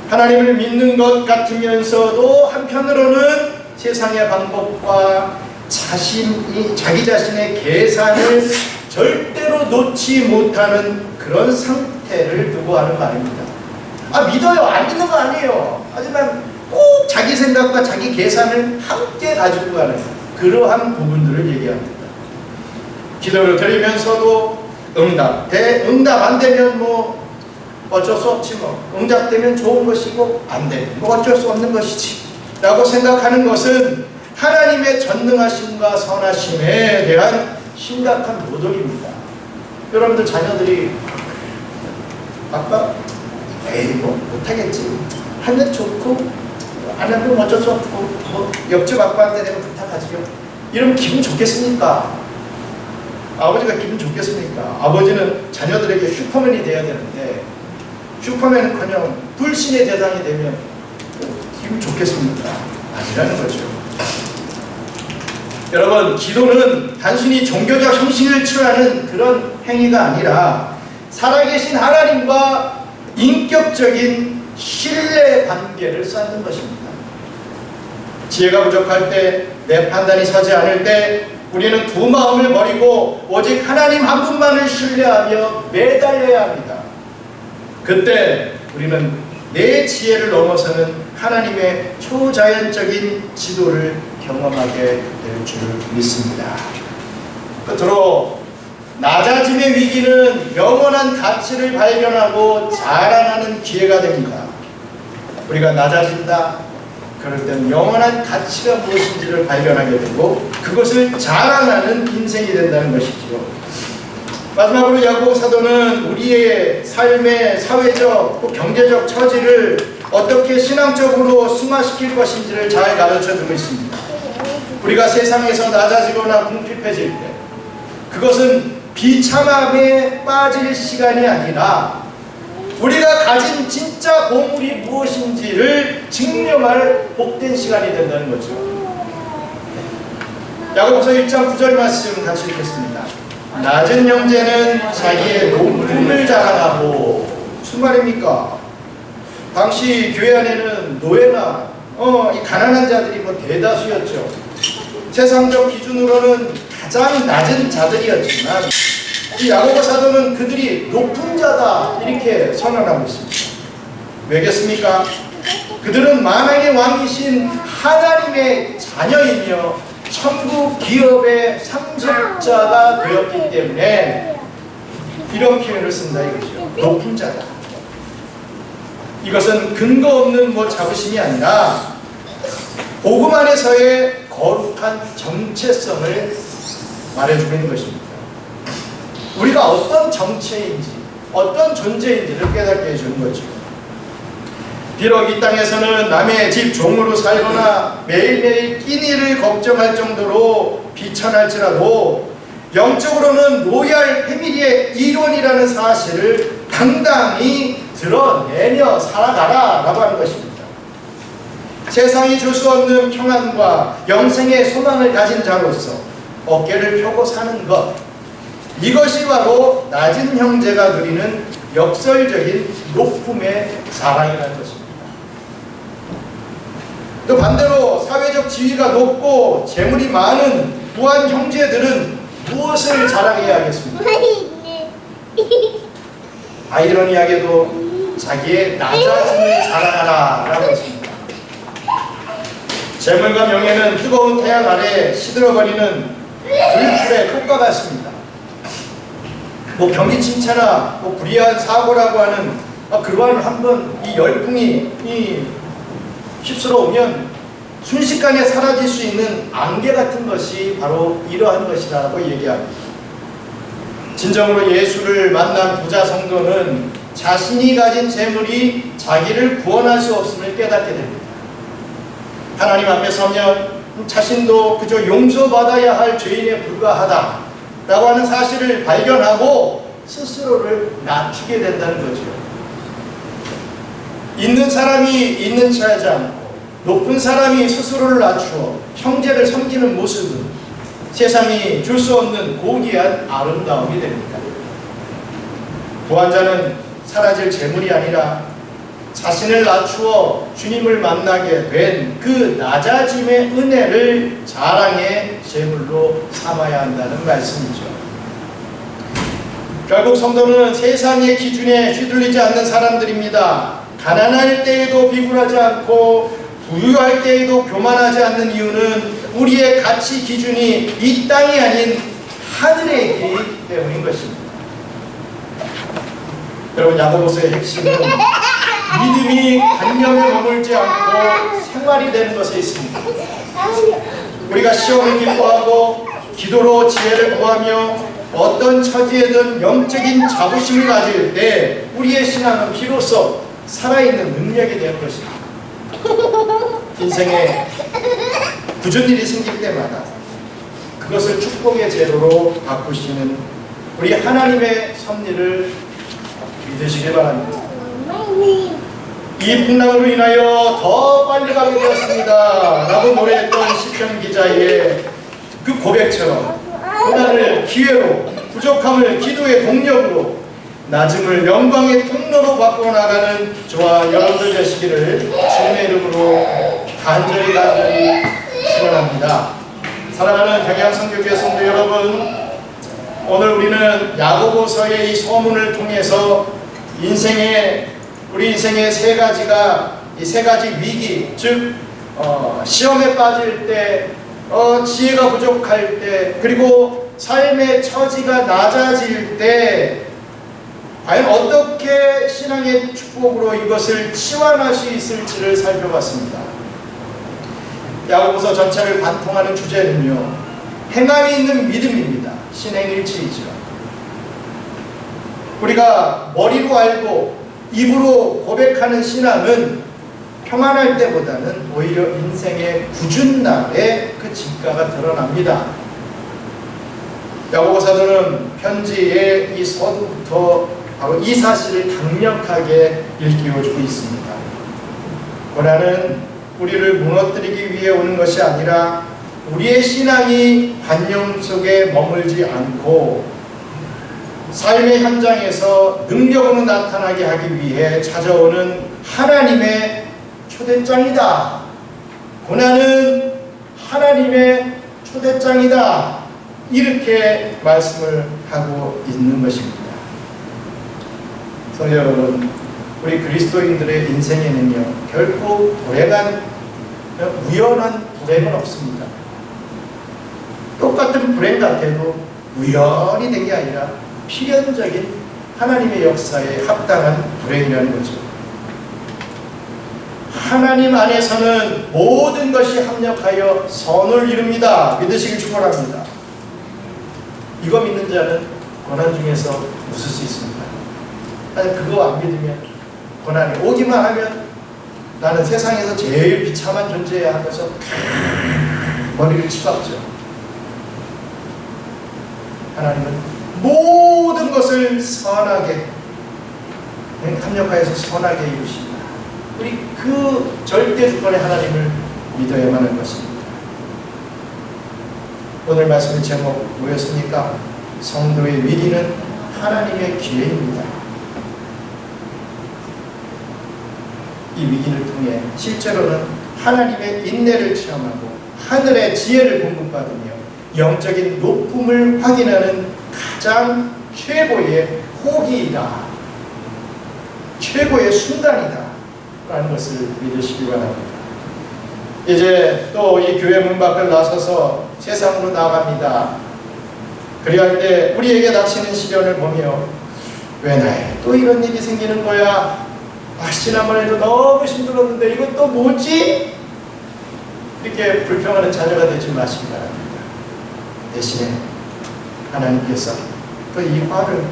하나님을 믿는 것 같으면서도 한편으로는 세상의 방법과 자기 자신의 계산을 절대로 놓지 못하는 그런 상태를 두고 하는 말입니다. 믿어요. 안 믿는 거 아니에요. 하지만 꼭 자기 생각과 자기 계산을 함께 가지고 가는 그러한 부분들을 얘기합니다. 기도를 드리면서도 응답 안 되면 어쩔 수 없지 응답되면 좋은 것이고 안 되면 어쩔 수 없는 것이지 라고 생각하는 것은 하나님의 전능하심과 선하심에 대한 심각한 모독입니다. 여러분들 자녀들이 아빠 못하겠지 하면 좋고 안 하면 어쩔 수 없고 옆집 아빠한테 내가 부탁하지요. 이러면 기분 좋겠습니까? 아버지가 기분 좋겠습니까? 아버지는 자녀들에게 슈퍼맨이 돼야 되는데 슈퍼맨은커녕 불신의 대상이 되면 기분 좋겠습니까? 아니라는 거죠. 여러분, 기도는 단순히 종교적 형식을 취하는 그런 행위가 아니라 살아계신 하나님과 인격적인 신뢰 관계를 쌓는 것입니다. 지혜가 부족할 때, 내 판단이 서지 않을 때 우리는 두 마음을 버리고 오직 하나님 한 분만을 신뢰하며 매달려야 합니다. 그때 우리는 내 지혜를 넘어서는 하나님의 초자연적인 지도를 경험하게 될 줄 믿습니다. 끝으로 낮아짐의 위기는 영원한 가치를 발견하고 자랑하는 기회가 됩니다. 우리가 낮아진다, 그럴 때는 영원한 가치가 무엇인지를 발견하게 되고 그것을 자랑하는 인생이 된다는 것이지요. 마지막으로 야고보 사도는 우리의 삶의 사회적 또 경제적 처지를 어떻게 신앙적으로 승화시킬 것인지를 잘 가르쳐주고 있습니다. 우리가 세상에서 낮아지거나 궁핍해질 때 그것은 비참함에 빠질 시간이 아니라 우리가 가진 진짜 보물이 무엇인지를 증명할 복된 시간이 된다는 거죠. 야고보서 1장 9절 말씀 같이 읽겠습니다. 낮은 형제는 자기의 높음을 자랑하고, 무슨 말입니까? 당시 교회 안에는 노예나 이 가난한 자들이 대다수였죠. 세상적 기준으로는 가장 낮은 자들이었지만 이 야고보 사도는 그들이 높은 자다 이렇게 선언하고 있습니다. 왜겠습니까? 그들은 만왕의 왕이신 하나님의 자녀이며 천국 기업의 상속자가 되었기 때문에 이런 표현을 쓴다 이거죠. 높은 자다. 이것은 근거 없는 자부심이 아니라 복음 안에서의 거룩한 정체성을 말해주고 있는 것입니다. 우리가 어떤 정체인지, 어떤 존재인지를 깨닫게 해주는 거죠. 비록 이 땅에서는 남의 집 종으로 살거나 매일매일 끼니를 걱정할 정도로 비천할지라도 영적으로는 로얄 패밀리의 일원이라는 사실을 당당히 드러내며 살아가라 라고 하는 것입니다. 세상이 줄 수 없는 평안과 영생의 소망을 가진 자로서 어깨를 펴고 사는 것, 이것이 바로 낮은 형제가 누리는 역설적인 높음의 자랑이라는 것입니다. 또 반대로 사회적 지위가 높고 재물이 많은 부한 형제들은 무엇을 자랑해야 하겠습니까? 아이러니하게도 자기의 낮아짐을 자랑하라 라고 했습니다. 재물과 명예는 뜨거운 태양 아래 시들어버리는 불풀의 꽃과 같습니다. 경기 침체나 불의한 사고라고 하는 그러한 한번 이 열풍이 휩쓸어 오면 순식간에 사라질 수 있는 안개 같은 것이 바로 이러한 것이라고 얘기합니다. 진정으로 예수를 만난 부자 성도는 자신이 가진 재물이 자기를 구원할 수 없음을 깨닫게 됩니다. 하나님 앞에 서면 자신도 그저 용서받아야 할 죄인에 불과하다 라고 하는 사실을 발견하고 스스로를 낮추게 된다는 거죠. 있는 사람이 있는 체 하지 않고 높은 사람이 스스로를 낮추어 형제를 섬기는 모습은 세상이 줄 수 없는 고귀한 아름다움이 됩니다. 부한 자는 사라질 재물이 아니라 자신을 낮추어 주님을 만나게 된 그 낮아짐의 은혜를 자랑의 재물로 삼아야 한다는 말씀이죠. 결국 성도는 세상의 기준에 휘둘리지 않는 사람들입니다. 가난할 때에도 비굴하지 않고 부유할 때에도 교만하지 않는 이유는 우리의 가치 기준이 이 땅이 아닌 하늘에 있기 때문인 것입니다. 여러분, 야고보서의 핵심은 믿음이 관념에 머물지 않고 생활이 되는 것에 있습니다. 우리가 시험을 기뻐하고 기도로 지혜를 구하며 어떤 처지에든 영적인 자부심을 가질 때 우리의 신앙은 비로소 살아있는 능력이 되는 것입니다. 인생에 굳은 일이 생길 때마다 그것을 축복의 재료로 바꾸시는 우리 하나님의 섭리를 믿으시길 바랍니다. 이 풍랑으로 인하여 더 빨리 가게 되었습니다 라고 노래했던 시편 기자의 그 고백처럼 고난을 기회로, 부족함을 기도의 동력으로, 낮음을 영광의 통로로 바꿔나가는 저와 여러분들 되시기를 주님의 이름으로 간절히 축원합니다. 사랑하는 평양성교회 성도 여러분, 오늘 우리는 야고보서의 이 서문을 통해서 우리 인생의 세 가지 위기, 즉 시험에 빠질 때, 지혜가 부족할 때, 그리고 삶의 처지가 낮아질 때 과연 어떻게 신앙의 축복으로 이것을 치환할 수 있을지를 살펴봤습니다. 야고보서 전체를 관통하는 주제는요, 행함이 있는 믿음입니다. 신행일치이죠. 우리가 머리로 알고 입으로 고백하는 신앙은 평안할 때보다는 오히려 인생의 굳은 날에 그 진가가 드러납니다. 야고보 사도는 편지의 이 서두부터 바로 이 사실을 강력하게 일깨워주고 있습니다. 고난은 우리를 무너뜨리기 위해 오는 것이 아니라 우리의 신앙이 관념 속에 머물지 않고 삶의 현장에서 능력으로 나타나게 하기 위해 찾아오는 하나님의 초대장이다. 고난은 하나님의 초대장이다. 이렇게 말씀을 하고 있는 것입니다. 성도 여러분, 우리 그리스도인들의 인생에는요, 결코 우연한 불행은 없습니다. 똑같은 불행 같아도 우연이 된 게 아니라 필연적인 하나님의 역사에 합당한 불행이라는 거죠. 하나님 안에서는 모든 것이 합력하여 선을 이룹니다. 믿으시길 축원합니다. 이거 믿는 자는 고난 중에서 웃을 수 있습니다. 아니, 그거 안 믿으면 고난이 오기만 하면 나는 세상에서 제일 비참한 존재야 하면서 머리를 치박죠. 하나님은 모든 것을 선하게 합력하여서 선하게 이루십니다. 우리 그 절대 주권의 하나님을 믿어야만 할 것입니다. 오늘 말씀의 제목 뭐였습니까? 성도의 위기는 하나님의 기회입니다. 이 위기를 통해 실제로는 하나님의 인내를 체험하고 하늘의 지혜를 공급받으며 영적인 높음을 확인하는 가장 최고의 호기이다. 최고의 순간이다. 라는 것을 믿으시기 바랍니다. 이제 또 이 교회 문 밖을 나서서 세상으로 나갑니다. 그리할 때 우리에게 닥치는 시련을 보며 왜 나에 또 이런 일이 생기는 거야? 지난번에도 너무 힘들었는데 이건 또 뭐지? 이렇게 불평하는 자녀가 되지 마시기 바랍니다. 대신에 하나님께서 또 이 화를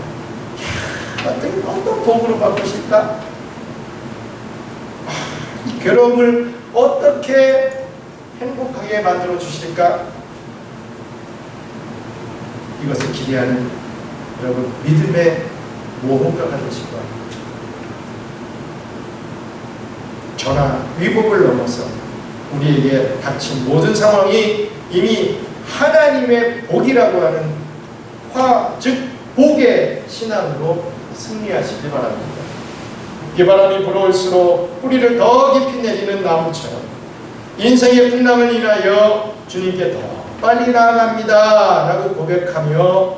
어떻게 또 복으로 바꾸실까? 이 괴로움을 어떻게 행복하게 만들어 주실까? 이것을 기대하는 여러분 믿음의 모험가가 되실 거예요. 전화 위복을 넘어서 우리에게 닥친 모든 상황이 이미 하나님의 복이라고 하는 즉 복의 신앙으로 승리하시기 바랍니다. 비바람이 불어올수록 뿌리를 더 깊이 내리는 나무처럼 인생의 풍랑을 인하여 주님께 더 빨리 나아갑니다 라고 고백하며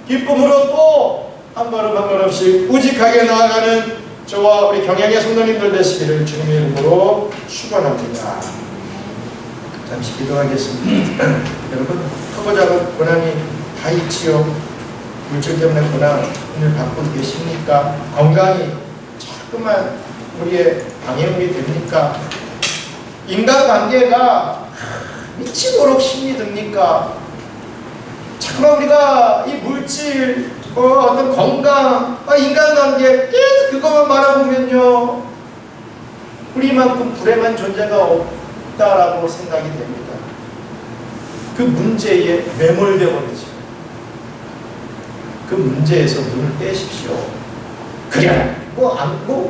기쁨으로 또 한 걸음 한 걸음씩 우직하게 나아가는 저와 우리 경영의 성도님들 되시기를 주님의 이름으로 축원합니다. 잠시 기도하겠습니다. 여러분, 크고 작은 고난이 다 있지요. 물질 때문에 고난을 받고 계십니까? 건강이 자꾸만 우리의 방해물이 됩니까? 인간관계가 미치도록 힘이 듭니까? 자꾸만 우리가 이 물질, 어떤 건강, 인간관계 계속 그것만 바라보면요, 우리만큼 불행한 존재가 없다라고 생각이 됩니다. 그 문제에 매몰되어 버리죠. 그 문제에서 눈을 떼십시오. 그래,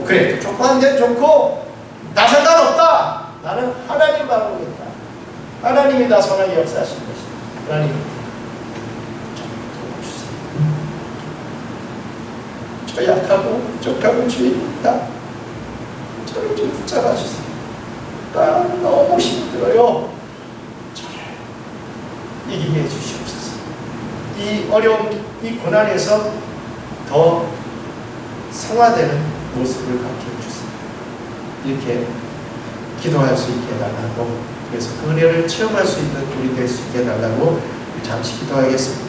그래, 좋고 안 돼, 좋고, 나 상관없다. 나는 하나님 바라보겠다. 하나님이 나 선하게 역사하신 것이다. 하나님, 저 약하고 부족하고 주입니다. 저를 좀 붙잡아 주세요. 나 너무 힘들어요. 저를 이기게 해주시옵소서. 이 어려움, 이 고난에서 더 성화되는 모습을 갖게 해주세요. 이렇게 기도할 수 있게 해달라고, 그래서 그 은혜를 체험할 수 있는 우리 될 수 있게 해달라고 잠시 기도하겠습니다.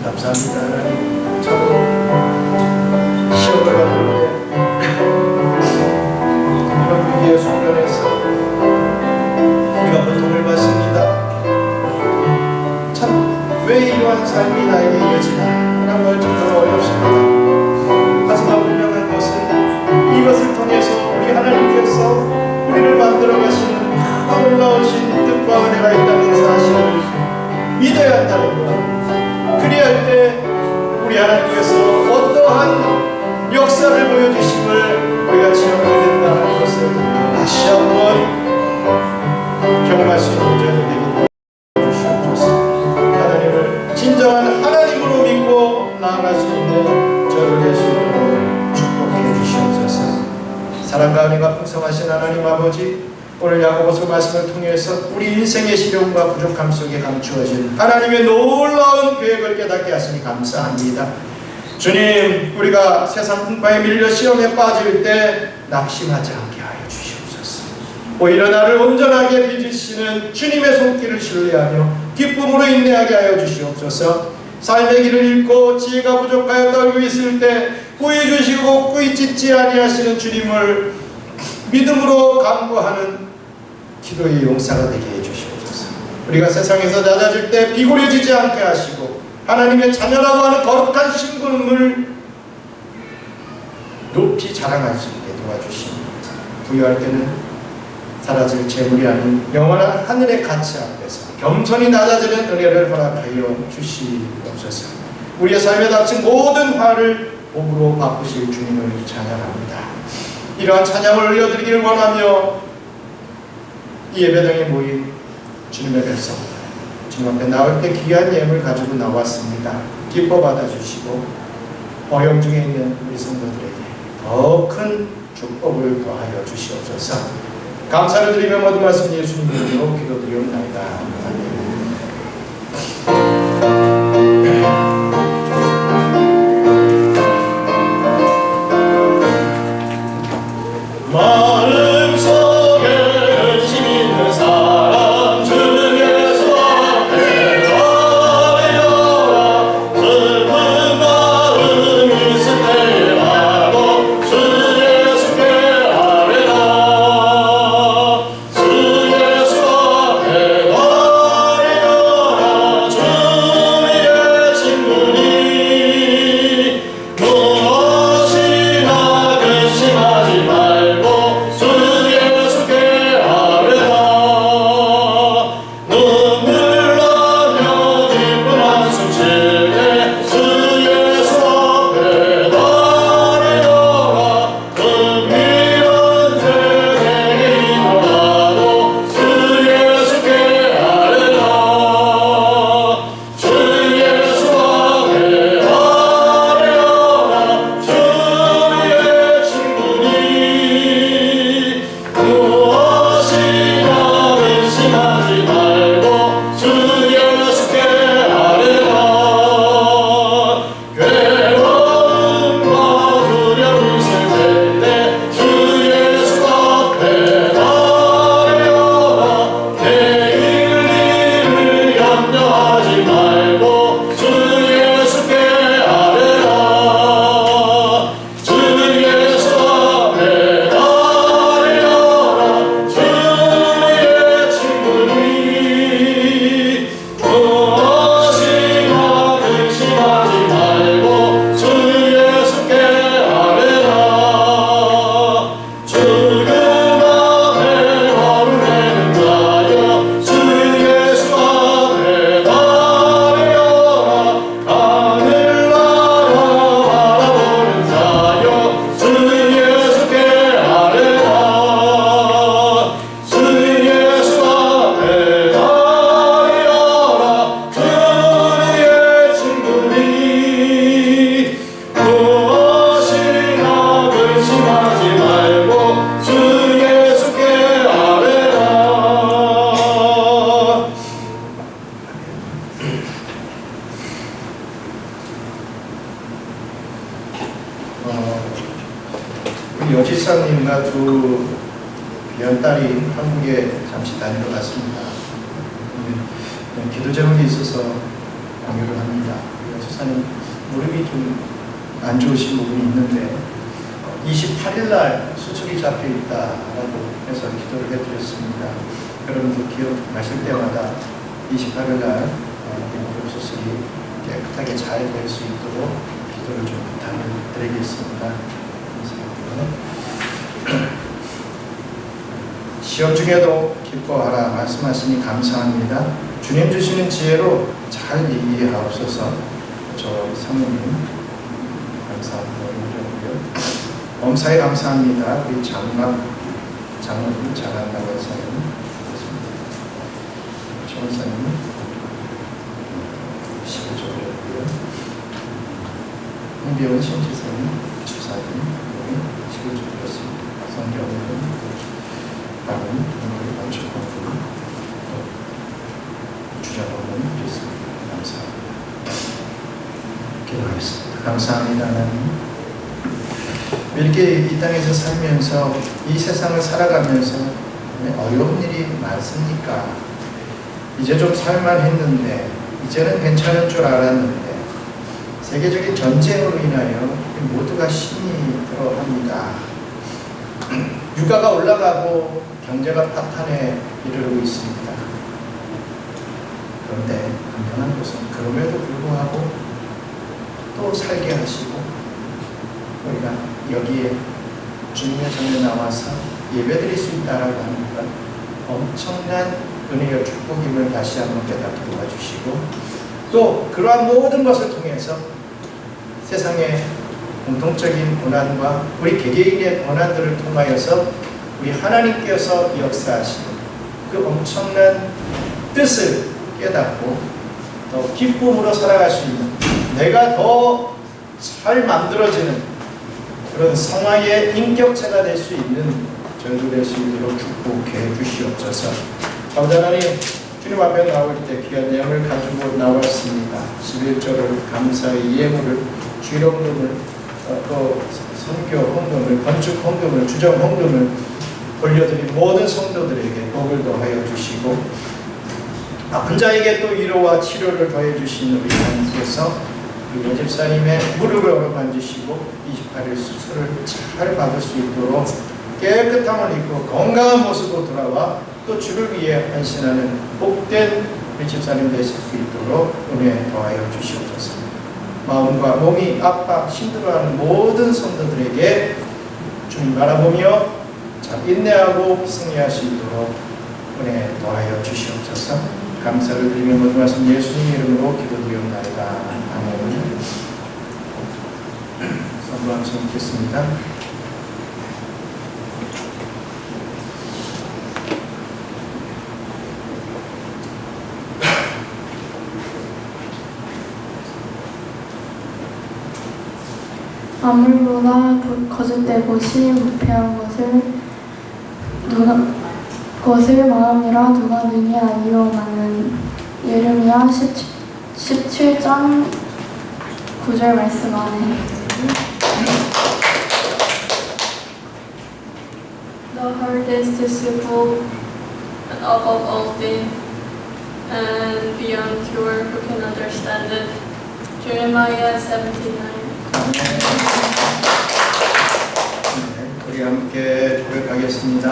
감사합니다. 하나님, 시험을 받는데 이런 위기의 순간에서 우리가 고통을 받습니다. 참 왜 이러한 삶이 나에게 이어지나 라고 할 정도로 어렵습니다. 하지만 분명한 것은 이것을 통해서 우리 하나님께서 우리를 만들어 가시는 놀라우신 뜻과 은혜가 있다는 사실을 믿어야 한다는 것. 그리할 때 우리 하나님께서 어떠한 역사를 보여주심을 우리가 체험하게 된다는 것을 다시 한번 경험할 수 있는 자들이 되기 사랑과 은혜가 풍성하신 하나님 아버지, 오늘 야고보서 말씀을 통해서 우리 인생의 시련과 부족함 속에 감추어진 하나님의 놀라운 계획을 깨닫게 하시니 감사합니다. 주님, 우리가 세상 풍파에 밀려 시험에 빠질 때 낙심하지 않게 하여 주시옵소서. 오히려 나를 온전하게 빚으시는 주님의 손길을 신뢰하며 기쁨으로 인내하게 하여 주시옵소서. 삶의 길을 잃고 지혜가 부족하여 떨고 있을 때 구해주시고 꾸짖지 아니하시는 주님을 믿음으로 간구하는 기도의 용사가 되게 해주시옵소서. 우리가 세상에서 낮아질 때 비굴해지지 않게 하시고 하나님의 자녀라고 하는 거룩한 신분을 높이 자랑할 수 있게 도와주시고, 부유할 때는 사라질 재물이 아닌 영원한 하늘의 가치 앞에서 겸손히 낮아지는 은혜를 허락하여 주시옵소서. 우리의 삶에 닥친 모든 화를 복으로 바꾸실 주님을 찬양합니다. 이러한 찬양을 올려드리기를 원하며 이 예배당에 모인 주님의 백성, 주님 앞에 나올 때 귀한 예물 가지고 나왔습니다. 기뻐 받아주시고 어려움 중에 있는 우리 성도들에게 더 큰 축복을 더하여 주시옵소서. 감사를 드리며 모든 말씀 예수님 이름으로 기도드리옵나이다. 마음속에 근심 있는 사람 주 예수 앞에 나아가라. 슬픈 마음 있을 때에 하고 주 예수께 아뢰라. 주 예수 앞에 나아가라. 주의 친구니 무엇이나 근심하지 말고 주 예수께 아뢰라. 눈물 나며 기쁜 한숨 쉴 때 주 예수 앞에 나아뢰라. 은밀한 세상에 있노라도 주 예수께 아뢰라. 주 예수 앞에 아뢰라. 주의 친구니 무엇이나 근심하지 말고 주 예수께 아뢰라. 괴로움과 두려움 있을 때 주 예수 앞에 아뢰라. 내일 일을 염려하지 말고 주 예수께 아뢰라. 주 예수 앞에 아뢰라. 주의 친구니 무엇이나 근심하지 말고 주 예수께 아뢰라. 죽음 앞에 거론되는 자여 주 예수 앞에 아뢰라. 하늘 나라 바라보는 자여 주 예수께 아뢰라. 주 예수 앞에 아뢰라. 주의 친구니 무엇이나 근심하지 말고 주 예수께 아뢰라. 우리 여지사님과 두 귀한 딸이 한국에 잠시 다니러 갔습니다. 기도 제목이 있어서 강요를 합니다. 여지사님 무릎이 좀 안 좋으신 부분이 있는데 28일 날 수술이 잡혀 있다라고 해서 기도를 해드렸습니다. 여러분도 기억나실 때마다 28일 날 무릎 수술이 깨끗하게 잘 될 수 있도록 기도를 좀 부탁을 드리겠습니다. 시험 중에도 기뻐하라 말씀하시니 감사합니다. 주님 주시는 지혜로 잘 얘기하옵소서. 저 사모님 감사합니다. 엄사에 감사합니다. 우리 장남부 장한다고 사님 조원사님 15조 드렸고요. 홍비원 신지사님 주사님 15조 드렸습니다. 성경은 나는 오늘 완축하고 주장하는 그리스도 감사합니다. 기도하겠습니다. 감사합니다. 하나님, 이렇게 이 땅에서 살면서 이 세상을 살아가면서 어려운 일이 많습니까? 이제 좀 살만했는데 이제는 괜찮을 줄 알았는데 세계적인 전쟁으로 인하여 모두가 신이 들어합니다. 유가가 올라가고 경제가 파탄에 이르고 있습니다. 그런데 분명한 것은 그럼에도 불구하고 또 살게 하시고 우리가 여기에 주님의 전에 나와서 예배드릴 수 있다라고 하는 것 엄청난 은혜와 축복임을 다시 한번 깨닫게 도와주시고 또 그러한 모든 것을 통해서 세상의 공통적인 고난과 우리 개개인의 고난들을 통하여서 우리 하나님께서 역사하시는 그 엄청난 뜻을 깨닫고 더 기쁨으로 살아갈 수 있는 내가 더 잘 만들어지는 그런 성화의 인격체가 될 수 있는 저희도 될 수 있도록 축복해 주시옵소서. 아버지 하나님, 주님 앞에 나올 때 귀한 내용을 가지고 나왔습니다. 11절을 감사의 예물을 주일헌금을 또 선교 헌금을 건축 헌금을 주정 헌금을 올려드린 모든 성도들에게 복을 더하여 주시고 아픈 자에게 또 위로와 치료를 더해 주시는 우리 하나님께서 우리 여집사님의 무릎을 어루만지시고 28일 수술을 잘 받을 수 있도록 깨끗함을 입고 건강한 모습으로 돌아와 또 주를 위해 헌신하는 복된 우리 집사님 되실 수 있도록 은혜 더하여 주시옵소서. 마음과 몸이 압박 힘들어하는 모든 성도들에게 주님 바라보며 잘 인내하고 승리할 수 있도록 은혜 더하여 주시옵소서. 감사를 드리며 모든 말씀 예수님 이름으로 기도드리옵나이다. 아멘. 선물 함께 읽겠습니다. 아물보다 거짓되고 무패한 것을 마음이라 누가 능히 알리오마는. 예레미야 17장 9절 말씀 안에 The heart is deceitful above all things, and beyond cure, who can understand it? Jeremiah 17:9. 우리 함께 고백하겠습니다.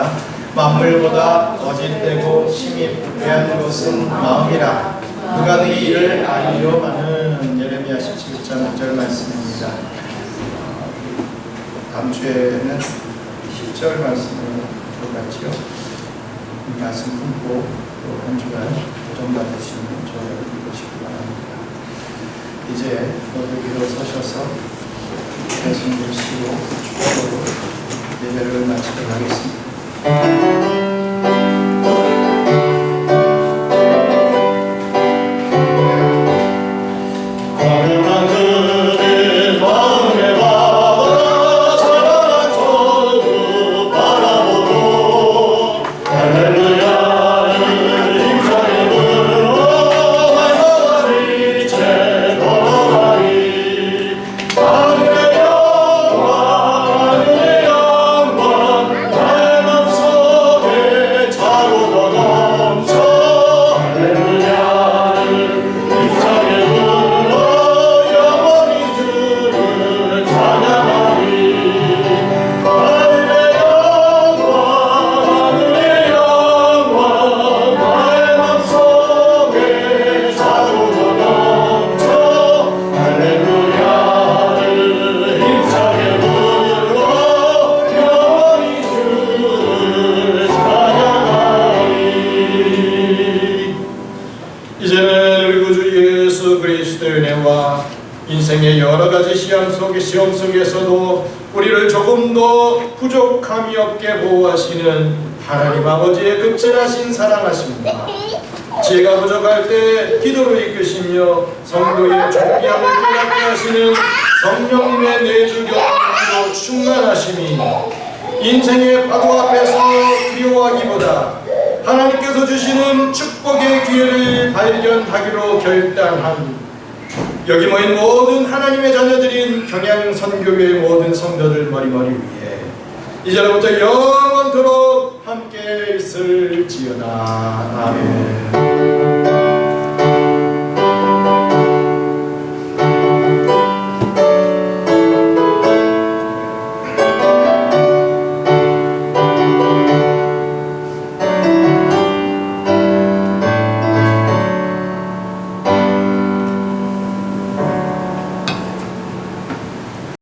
만물보다 거짓되고 심히 부패한 것은 마음이라 누가 능히 이를 알리오마는. 예레미야 17장 9절 말씀입니다. 다음 주에는 10절 말씀을 들어봤지요. 이 말씀 품고 또 한 주간 도전받으시는 저를 이루시기 바랍니다. 이제 모두 일어서셔서 말씀 드리시고 축복으로 예배를 마치도록 하겠습니다. 가련한 그대 마음의 바다 찬란한 천국 바라보고 할렐루야를 힘차게 불러 하나님 빛에 걸어가리. 하늘의 영광 하늘의 영광 나의 맘속에 차고도 넘쳐. 할렐루야를 힘차게 불러 영원히 주를 찬양하리. 하늘의 영광 하늘의 영광 나의 맘속에 차고도 넘쳐. 할렐루야를 힘차게 불러 영원히 주를 찬양하리. 이제는 우리 구주 예수 그리스도의 은혜와 인생의 여러 가지 시험 속에서도 우리를 조금 더 부족함이 없게 보호하시는 하나님 아버지의 극진하신 사랑하십니다. 지혜가 부족할 때 기도로 이끄시며 성도의 존귀함을 깨닫게 하시는 성령님의 내주 교통으로 충만하심이 인생의 파도 앞에서 두려워하기보다 하나님께서 주시는 축복의 기회를 발견하기로 결단한 여기 모인 모든 하나님의 자녀들인 경양선교회의 모든 성도들 머리머리 위에 이제로부터 영원토록 함께 있을지어다. 아멘.